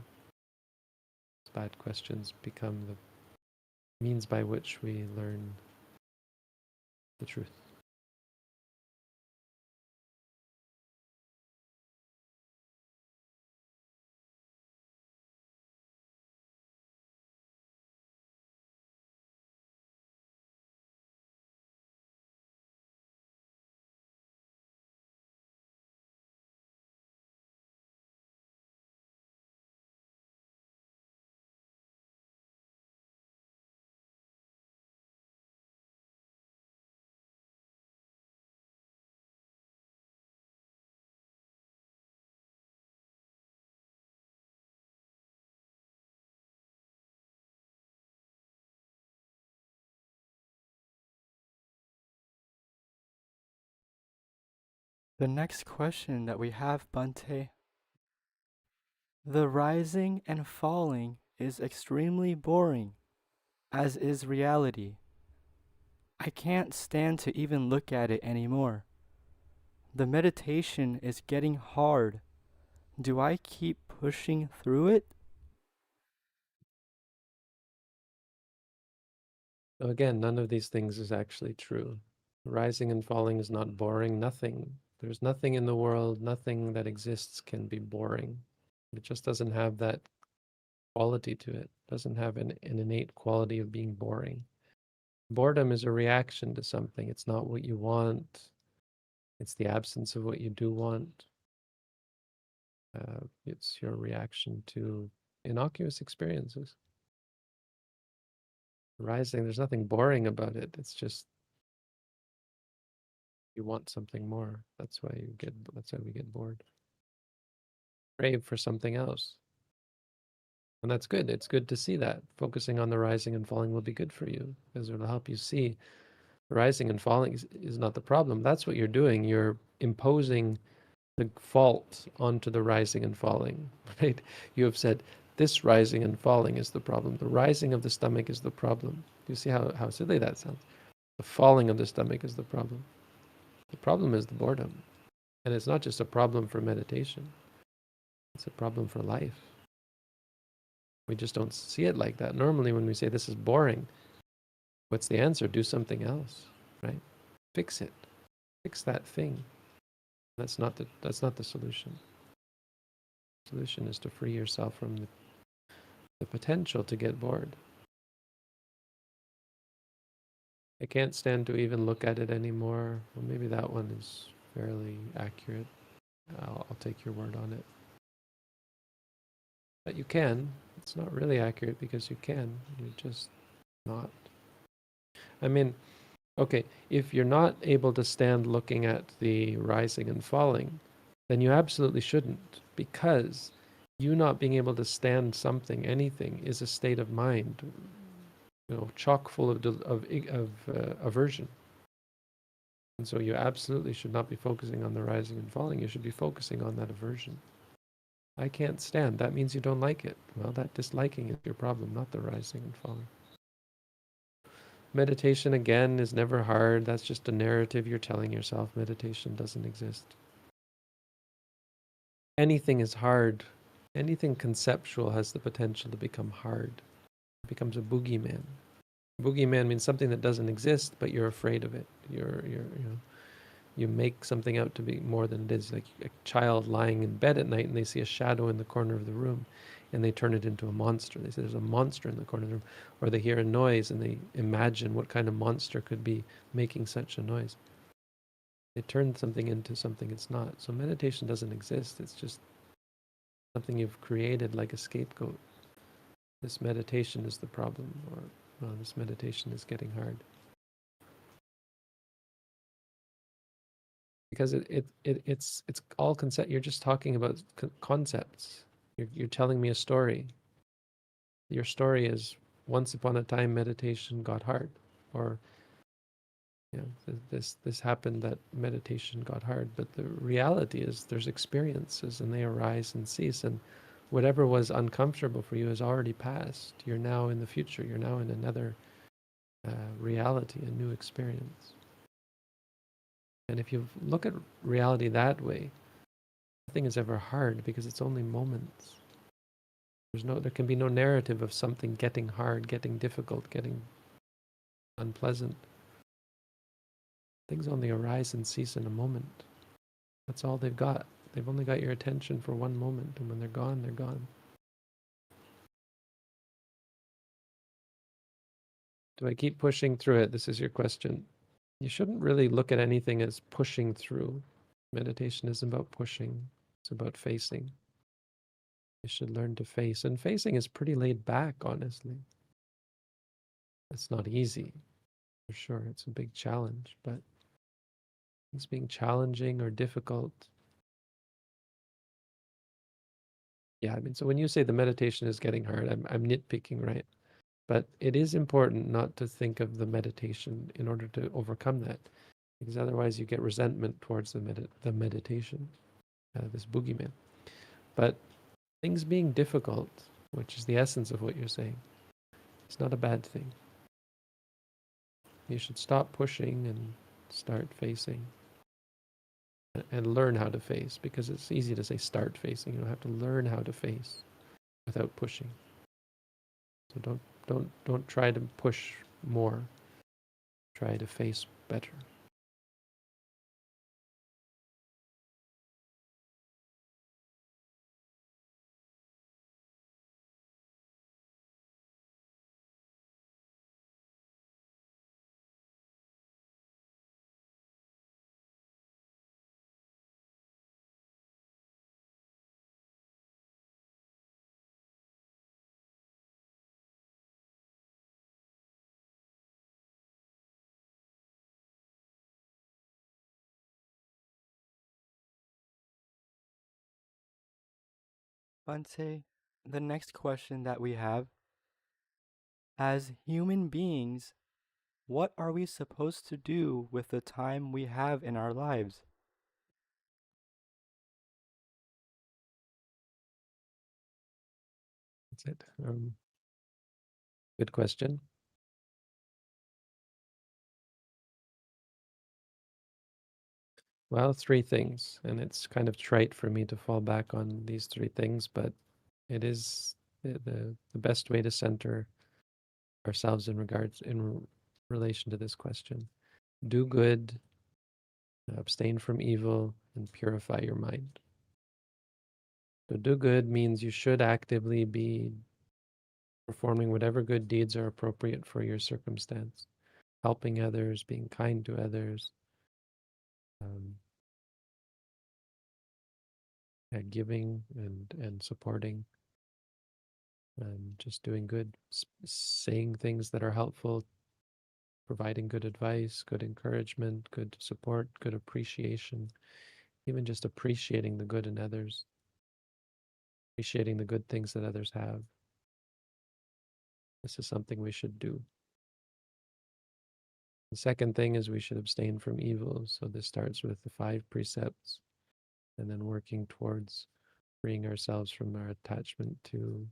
Bad questions become the means by which we learn the truth. The next question that we have, Bhante. The rising and falling is extremely boring, as is reality. I can't stand to even look at it anymore. The meditation is getting hard. Do I keep pushing through it? So again, none of these things is actually true. Rising and falling is not boring. There's nothing in the world, nothing that exists can be boring. It just doesn't have that quality to it. It doesn't have an innate quality of being boring. Boredom is a reaction to something. It's not what you want. It's the absence of what you do want. It's your reaction to innocuous experiences. Rising, there's nothing boring about it. It's just you want something more. That's why we get bored. Crave for something else. And that's good. It's good to see that. Focusing on the rising and falling will be good for you, because it'll help you see rising and falling is not the problem. That's what you're doing. You're imposing the fault onto the rising and falling, right? You have said, this rising and falling is the problem. The rising of the stomach is the problem. You see how silly that sounds? The falling of the stomach is the problem. The problem is the boredom. And it's not just a problem for meditation. It's a problem for life. We just don't see it like that. Normally when we say this is boring, what's the answer? Do something else, right? Fix it. Fix that thing. That's not the solution. The solution is to free yourself from the potential to get bored. I can't stand to even look at it anymore. Well, maybe that one is fairly accurate. I'll take your word on it. But you can. It's not really accurate because you can. You're just not. I mean, okay, if you're not able to stand looking at the rising and falling, then you absolutely shouldn't, because you not being able to stand something, anything, is a state of mind, chock full of aversion. And so you absolutely should not be focusing on the rising and falling. You should be focusing on that aversion. I can't stand. That means you don't like it. Well, that disliking is your problem, not the rising and falling. Meditation, again, is never hard. That's just a narrative you're telling yourself. Meditation doesn't exist. Anything is hard. Anything conceptual has the potential to become hard. It becomes a boogeyman. Boogeyman means something that doesn't exist, but you're afraid of it. You make something out to be more than it is. Like a child lying in bed at night and they see a shadow in the corner of the room and they turn it into a monster. They say there's a monster in the corner of the room. Or they hear a noise and they imagine what kind of monster could be making such a noise. They turn something into something it's not. So meditation doesn't exist. It's just something you've created like a scapegoat. This meditation is the problem, or this meditation is getting hard. Because it's all concept. You're just talking about concepts. You're telling me a story. Your story is, once upon a time meditation got hard, or this happened that meditation got hard. But the reality is there's experiences and they arise and cease, and whatever was uncomfortable for you has already passed. You're now in the future. You're now in another reality, a new experience. And if you look at reality that way, nothing is ever hard because it's only moments. There can be no narrative of something getting hard, getting difficult, getting unpleasant. Things only arise and cease in a moment. That's all they've got. They've only got your attention for one moment, and when they're gone, they're gone. Do I keep pushing through it? This is your question. You shouldn't really look at anything as pushing through. Meditation isn't about pushing. It's about facing. You should learn to face. And facing is pretty laid back, honestly. It's not easy, for sure. It's a big challenge, but it's being challenging or difficult. Yeah, I mean, so when you say the meditation is getting hard, I'm nitpicking, right? But it is important not to think of the meditation in order to overcome that, because otherwise you get resentment towards the meditation, this boogeyman. But things being difficult, which is the essence of what you're saying, it's not a bad thing. You should stop pushing and start facing, and learn how to face, because it's easy to say start facing. You don't have to learn how to face without pushing. So don't try to push more. Try to face better. Bhante, the next question that we have, as human beings, what are we supposed to do with the time we have in our lives? That's it. Good question. Well, three things, and it's kind of trite for me to fall back on these three things, but it is the best way to center ourselves in relation to this question. Do good, abstain from evil, and purify your mind. So do good means you should actively be performing whatever good deeds are appropriate for your circumstance, helping others, being kind to others, giving and supporting, and just doing good, saying things that are helpful, providing good advice, good encouragement, good support, good appreciation, even just appreciating the good in others, appreciating the good things that others have. This is something we should do. The second thing is we should abstain from evil. So this starts with the 5 precepts and then working towards freeing ourselves from our attachment to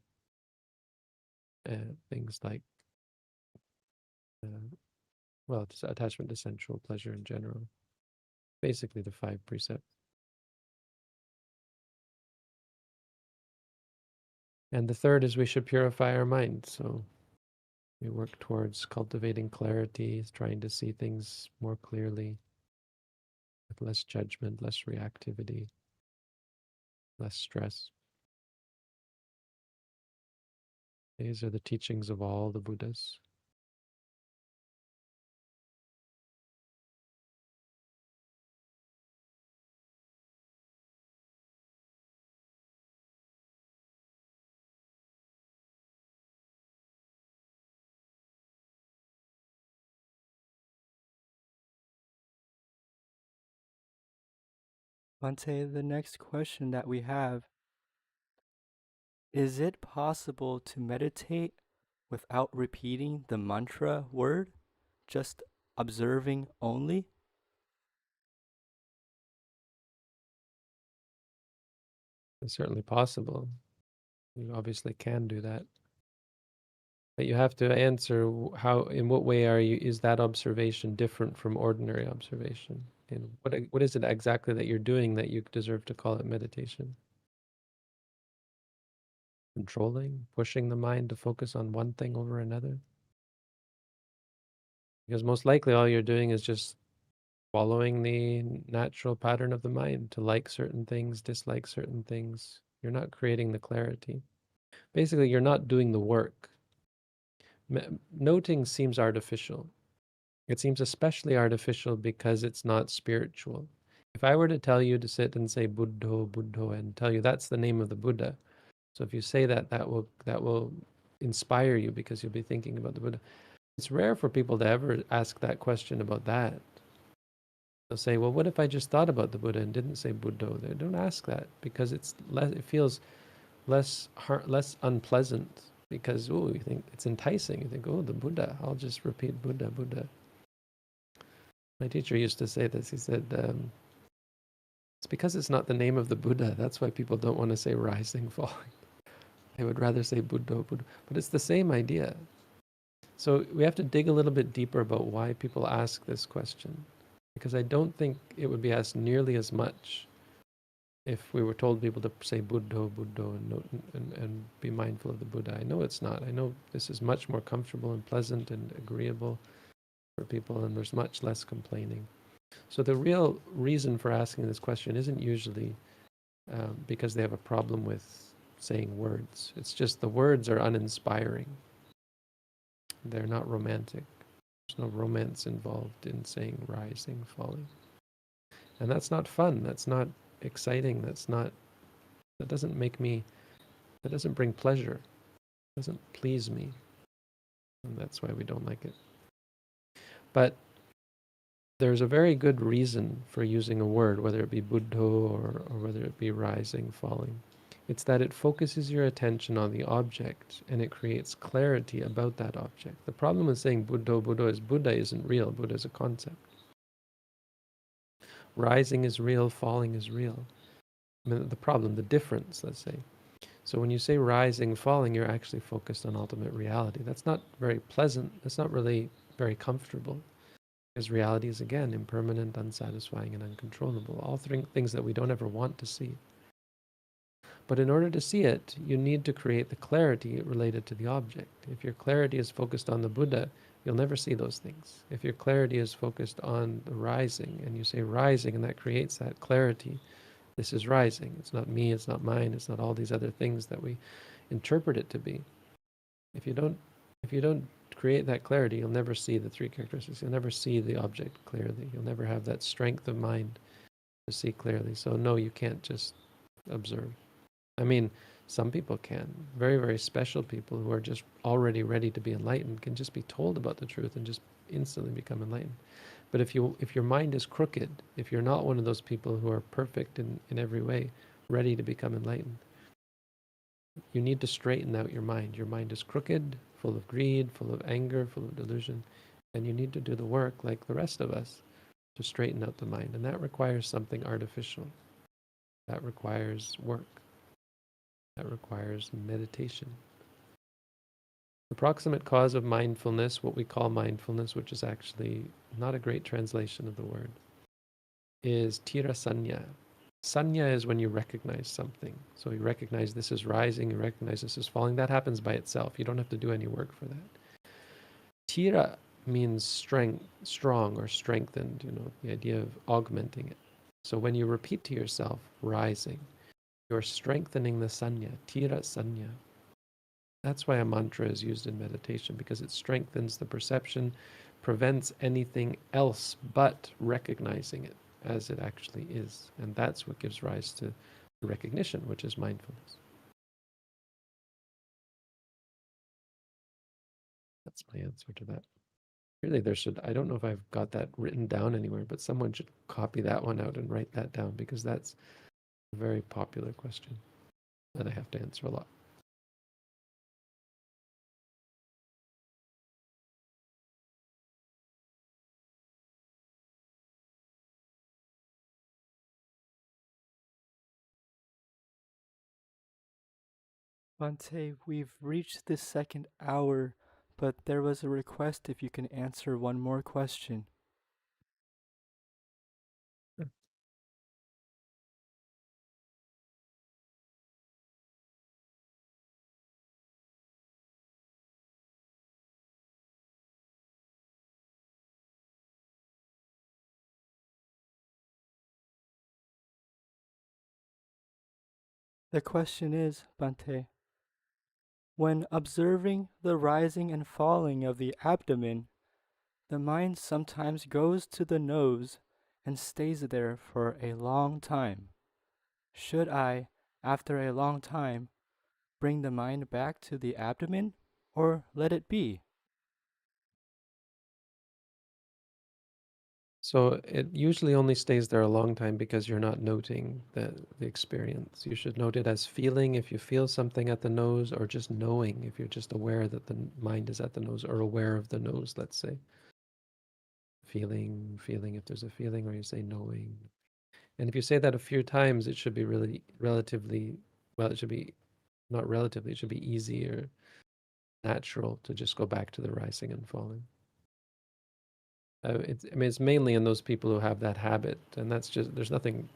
things like, it's attachment to sensual pleasure in general. Basically the 5 precepts. And the third is we should purify our mind. So we work towards cultivating clarity, trying to see things more clearly, with less judgment, less reactivity, less stress. These are the teachings of all the Buddhas. Bhante, the next question that we have, is it possible to meditate without repeating the mantra word, just observing only? It's certainly possible. You obviously can do that. But you have to answer in what way is that observation different from ordinary observation? And what is it exactly that you're doing that you deserve to call it meditation? Controlling, pushing the mind to focus on one thing over another? Because most likely all you're doing is just following the natural pattern of the mind to like certain things, dislike certain things. You're not creating the clarity. Basically, you're not doing the work. Noting seems artificial. It seems especially artificial because it's not spiritual. If I were to tell you to sit and say Buddho, Buddho, and tell you that's the name of the Buddha, so if you say that, that will inspire you because you'll be thinking about the Buddha. It's rare for people to ever ask that question about that. They'll say, well, what if I just thought about the Buddha and didn't say Buddho? They don't ask that because it feels less unpleasant because, you think it's enticing. You think, the Buddha, I'll just repeat Buddha, Buddha. My teacher used to say this. He said, it's because it's not the name of the Buddha. That's why people don't want to say rising, falling. They would rather say Buddho, Buddha. But it's the same idea. So we have to dig a little bit deeper about why people ask this question. Because I don't think it would be asked nearly as much if we were told people to say Buddho, Buddho, and be mindful of the Buddha. I know it's not. I know this is much more comfortable and pleasant and agreeable for people, and there's much less complaining. So the real reason for asking this question isn't usually because they have a problem with saying words. It's just the words are uninspiring. They're not romantic. There's no romance involved in saying rising, falling. And that's not fun. That's not exciting. That doesn't bring pleasure. It doesn't please me. And that's why we don't like it. But there's a very good reason for using a word, whether it be Buddho or whether it be rising, falling. It's that it focuses your attention on the object and it creates clarity about that object. The problem with saying Buddha is Buddha isn't real. Buddha is a concept. Rising is real, falling is real. I mean, the difference, let's say. So when you say rising, falling, you're actually focused on ultimate reality. That's not very pleasant. That's not really very comfortable. Because reality is, again, impermanent, unsatisfying, and uncontrollable. All three things that we don't ever want to see. But in order to see it, you need to create the clarity related to the object. If your clarity is focused on the Buddha, you'll never see those things. If your clarity is focused on the rising, and you say rising, and that creates that clarity, this is rising. It's not me, it's not mine, it's not all these other things that we interpret it to be. If you don't create that clarity, you'll never see the three characteristics. You'll never see the object clearly. You'll never have that strength of mind to see clearly. So no, you can't just observe. I mean, some people can. Very, very special people who are just already ready to be enlightened can just be told about the truth and just instantly become enlightened. But if your mind is crooked, if you're not one of those people who are perfect in every way, ready to become enlightened, you need to straighten out your mind. Your mind is crooked, full of greed, full of anger, full of delusion, and you need to do the work like the rest of us to straighten out the mind. And that requires something artificial. That requires work. That requires meditation. The proximate cause of mindfulness, what we call mindfulness, which is actually not a great translation of the word, is tira sanya. Sanya is when you recognize something. So you recognize this is rising, you recognize this is falling. That happens by itself. You don't have to do any work for that. Tira means strength, strong or strengthened, the idea of augmenting it. So when you repeat to yourself, rising, you're strengthening the sanya, tira sanya. That's why a mantra is used in meditation, because it strengthens the perception, prevents anything else but recognizing it as it actually is. And that's what gives rise to recognition, which is mindfulness. That's my answer to that. Really, I don't know if I've got that written down anywhere, but someone should copy that one out and write that down, because that's a very popular question that I have to answer a lot. Bhante, we've reached the second hour, but there was a request if you can answer one more question. The question is, Bhante, when observing the rising and falling of the abdomen, the mind sometimes goes to the nose and stays there for a long time. Should I, after a long time, bring the mind back to the abdomen or let it be? So it usually only stays there a long time because you're not noting the experience. You should note it as feeling if you feel something at the nose, or just knowing if you're just aware that the mind is at the nose, or aware of the nose, let's say. Feeling if there's a feeling, or you say knowing. And if you say that a few times, it should be really relatively, well, it should be not relatively, it should be easy or natural to just go back to the rising and falling. It's mainly in those people who have that habit, and that's just, there's nothing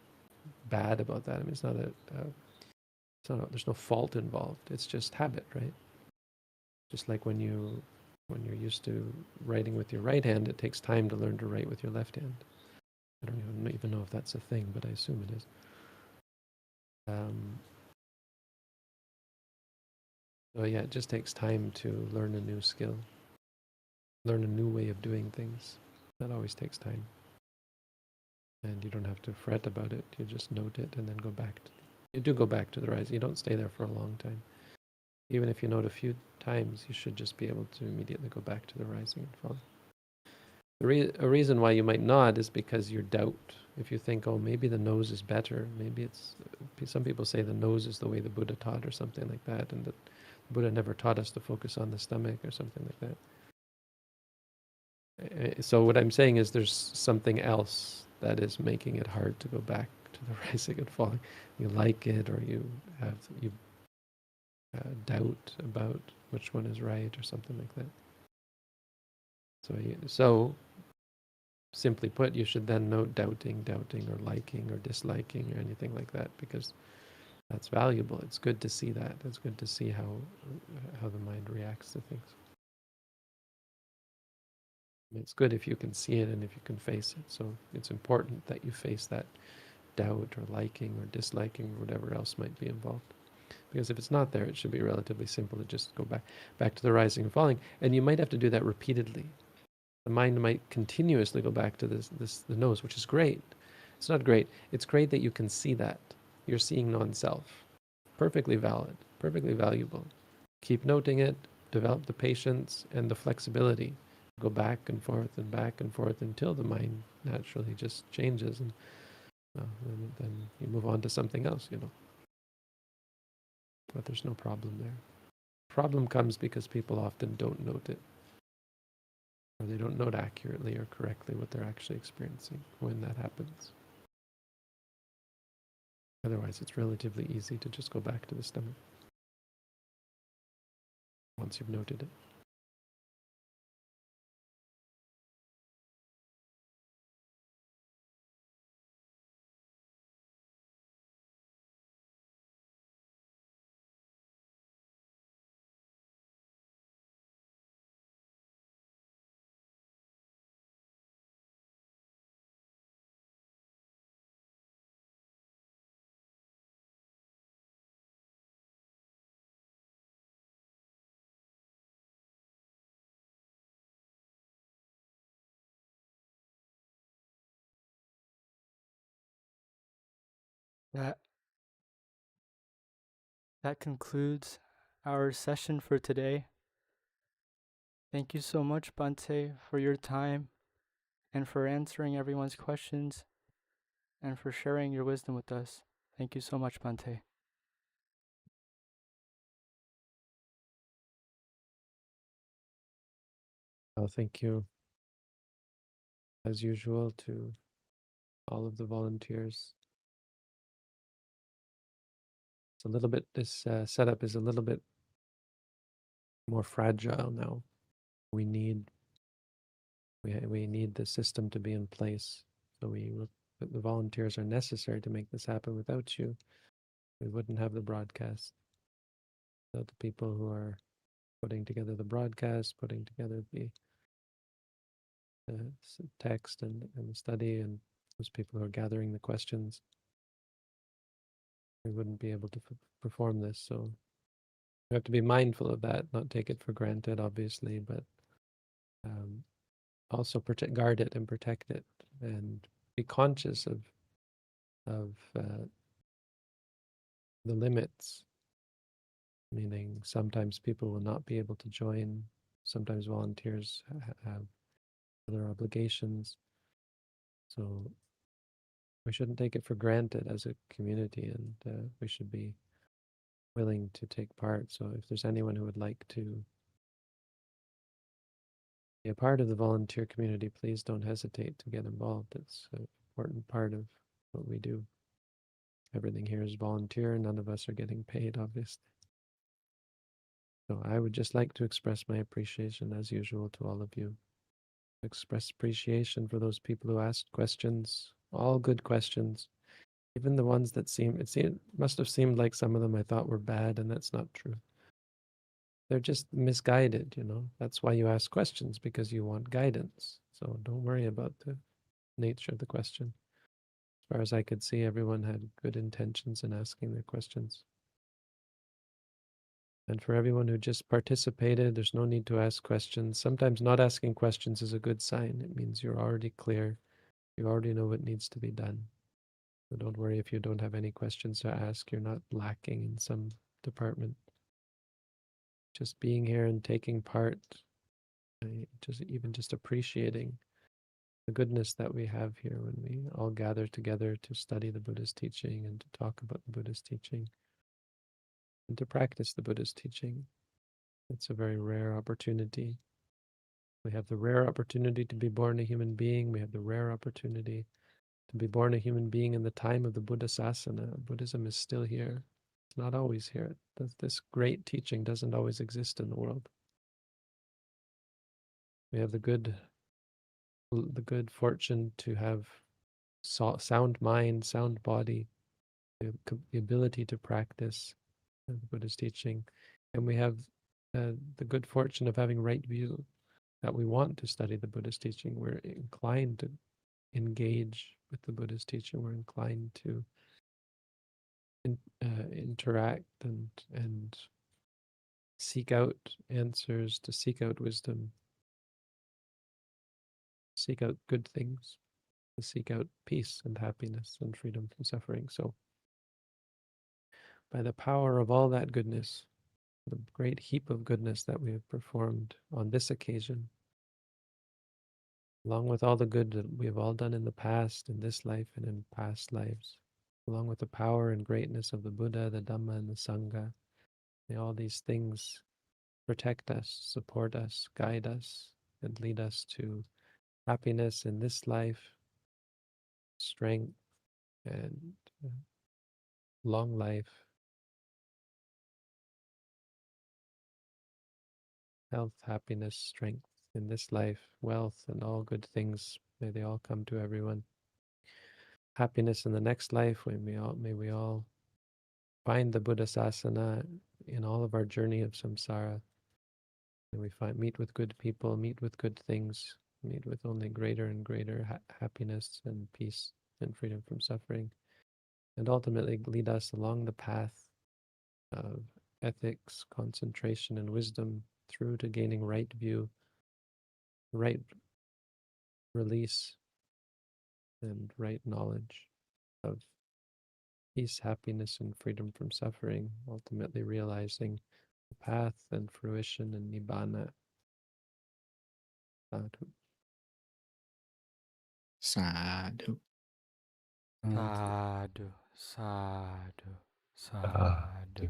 bad about that. I mean, it's not there's no fault involved. It's just habit, right? Just like when you're used to writing with your right hand, it takes time to learn to write with your left hand. I don't even know if that's a thing, but I assume it is. So yeah, it just takes time to learn a new skill, learn a new way of doing things. That always takes time. And you don't have to fret about it. You just note it and then go back. You do go back to the rising. You don't stay there for a long time. Even if you note a few times, you should just be able to immediately go back to the rising and falling. A reason why you might not is because your doubt If you think, oh, maybe the nose is better, maybe it's, some people say the nose is the way the Buddha taught or something like that, and that the Buddha never taught us to focus on the stomach or something like that. So what I'm saying is there's something else that is making it hard to go back to the rising and falling. You like it, or you doubt about which one is right or something like that. So simply put, you should then note doubting, or liking, or disliking, or anything like that, because that's valuable. It's good to see that. It's good to see how the mind reacts to things. It's good if you can see it and if you can face it. So it's important that you face that doubt or liking or disliking or whatever else might be involved. Because if it's not there, it should be relatively simple to just go back to the rising and falling. And you might have to do that repeatedly. The mind might continuously go back to the nose, which is great. It's not great. It's great that you can see that. You're seeing non-self. Perfectly valid, perfectly valuable. Keep noting it, develop the patience and the flexibility. Go back and forth until the mind naturally just changes, and then you move on to something else, But there's no problem there. Problem comes because people often don't note it, or they don't note accurately or correctly what they're actually experiencing when that happens. Otherwise, it's relatively easy to just go back to the stomach once you've noted it. That concludes our session for today. Thank you so much, Bhante, for your time and for answering everyone's questions and for sharing your wisdom with us. Thank you so much, Bhante. Well, thank you, as usual, to all of the volunteers. It's a little bit, this setup is a little bit more fragile now. We need the system to be in place. So the volunteers are necessary to make this happen. Without you, we wouldn't have the broadcast. So the people who are putting together the broadcast, putting together the text and the study, and those people who are gathering the questions, we wouldn't be able to perform this. So we have to be mindful of that, not take it for granted, obviously, but also guard it and protect it, and be conscious of the limits. Meaning, sometimes people will not be able to join. Sometimes volunteers have other obligations. So we shouldn't take it for granted as a community, and we should be willing to take part. So if there's anyone who would like to be a part of the volunteer community, please don't hesitate to get involved. It's an important part of what we do. Everything here is volunteer. None of us are getting paid, obviously. So I would just like to express my appreciation, as usual, to all of you. Express appreciation for those people who asked questions, all good questions, even the ones that must have seemed like some of them I thought were bad, and that's not true. They're just misguided, That's why you ask questions, because you want guidance. So don't worry about the nature of the question. As far as I could see, everyone had good intentions in asking their questions. And for everyone who just participated, there's no need to ask questions. Sometimes not asking questions is a good sign. It means you're already clear. You already know what needs to be done. So don't worry if you don't have any questions to ask. You're not lacking in some department. Just being here and taking part, just appreciating the goodness that we have here when we all gather together to study the Buddha's teaching and to talk about the Buddha's teaching and to practice the Buddha's teaching. It's a very rare opportunity. We have the rare opportunity to be born a human being. We have the rare opportunity to be born a human being in the time of the Buddha Sasana. Buddhism is still here. It's not always here. This great teaching doesn't always exist in the world. We have the good fortune to have sound mind, sound body, the ability to practice the Buddha's teaching, and we have the good fortune of having right view, that we want to study the Buddha's teaching. We're inclined to engage with the Buddha's teaching. We're inclined to interact and seek out answers, to seek out wisdom, seek out good things, to seek out peace and happiness and freedom from suffering. So by the power of all that goodness, the great heap of goodness that we have performed on this occasion, along with all the good that we have all done in the past, in this life and in past lives, along with the power and greatness of the Buddha, the Dhamma, and the Sangha, may all these things protect us, support us, guide us, and lead us to happiness in this life, strength, and long life, health, happiness, strength in this life, wealth, and all good things. May they all come to everyone. Happiness in the next life. May we all find the Buddha Sasana in all of our journey of samsara. May we meet with good people, meet with good things, meet with only greater and greater happiness and peace and freedom from suffering, and ultimately lead us along the path of ethics, concentration, and wisdom through to gaining right view, right release, and right knowledge of peace, happiness, and freedom from suffering, ultimately realizing the path and fruition and nibbana. Sadhu. Sadhu. Sadhu, sadhu, sadhu.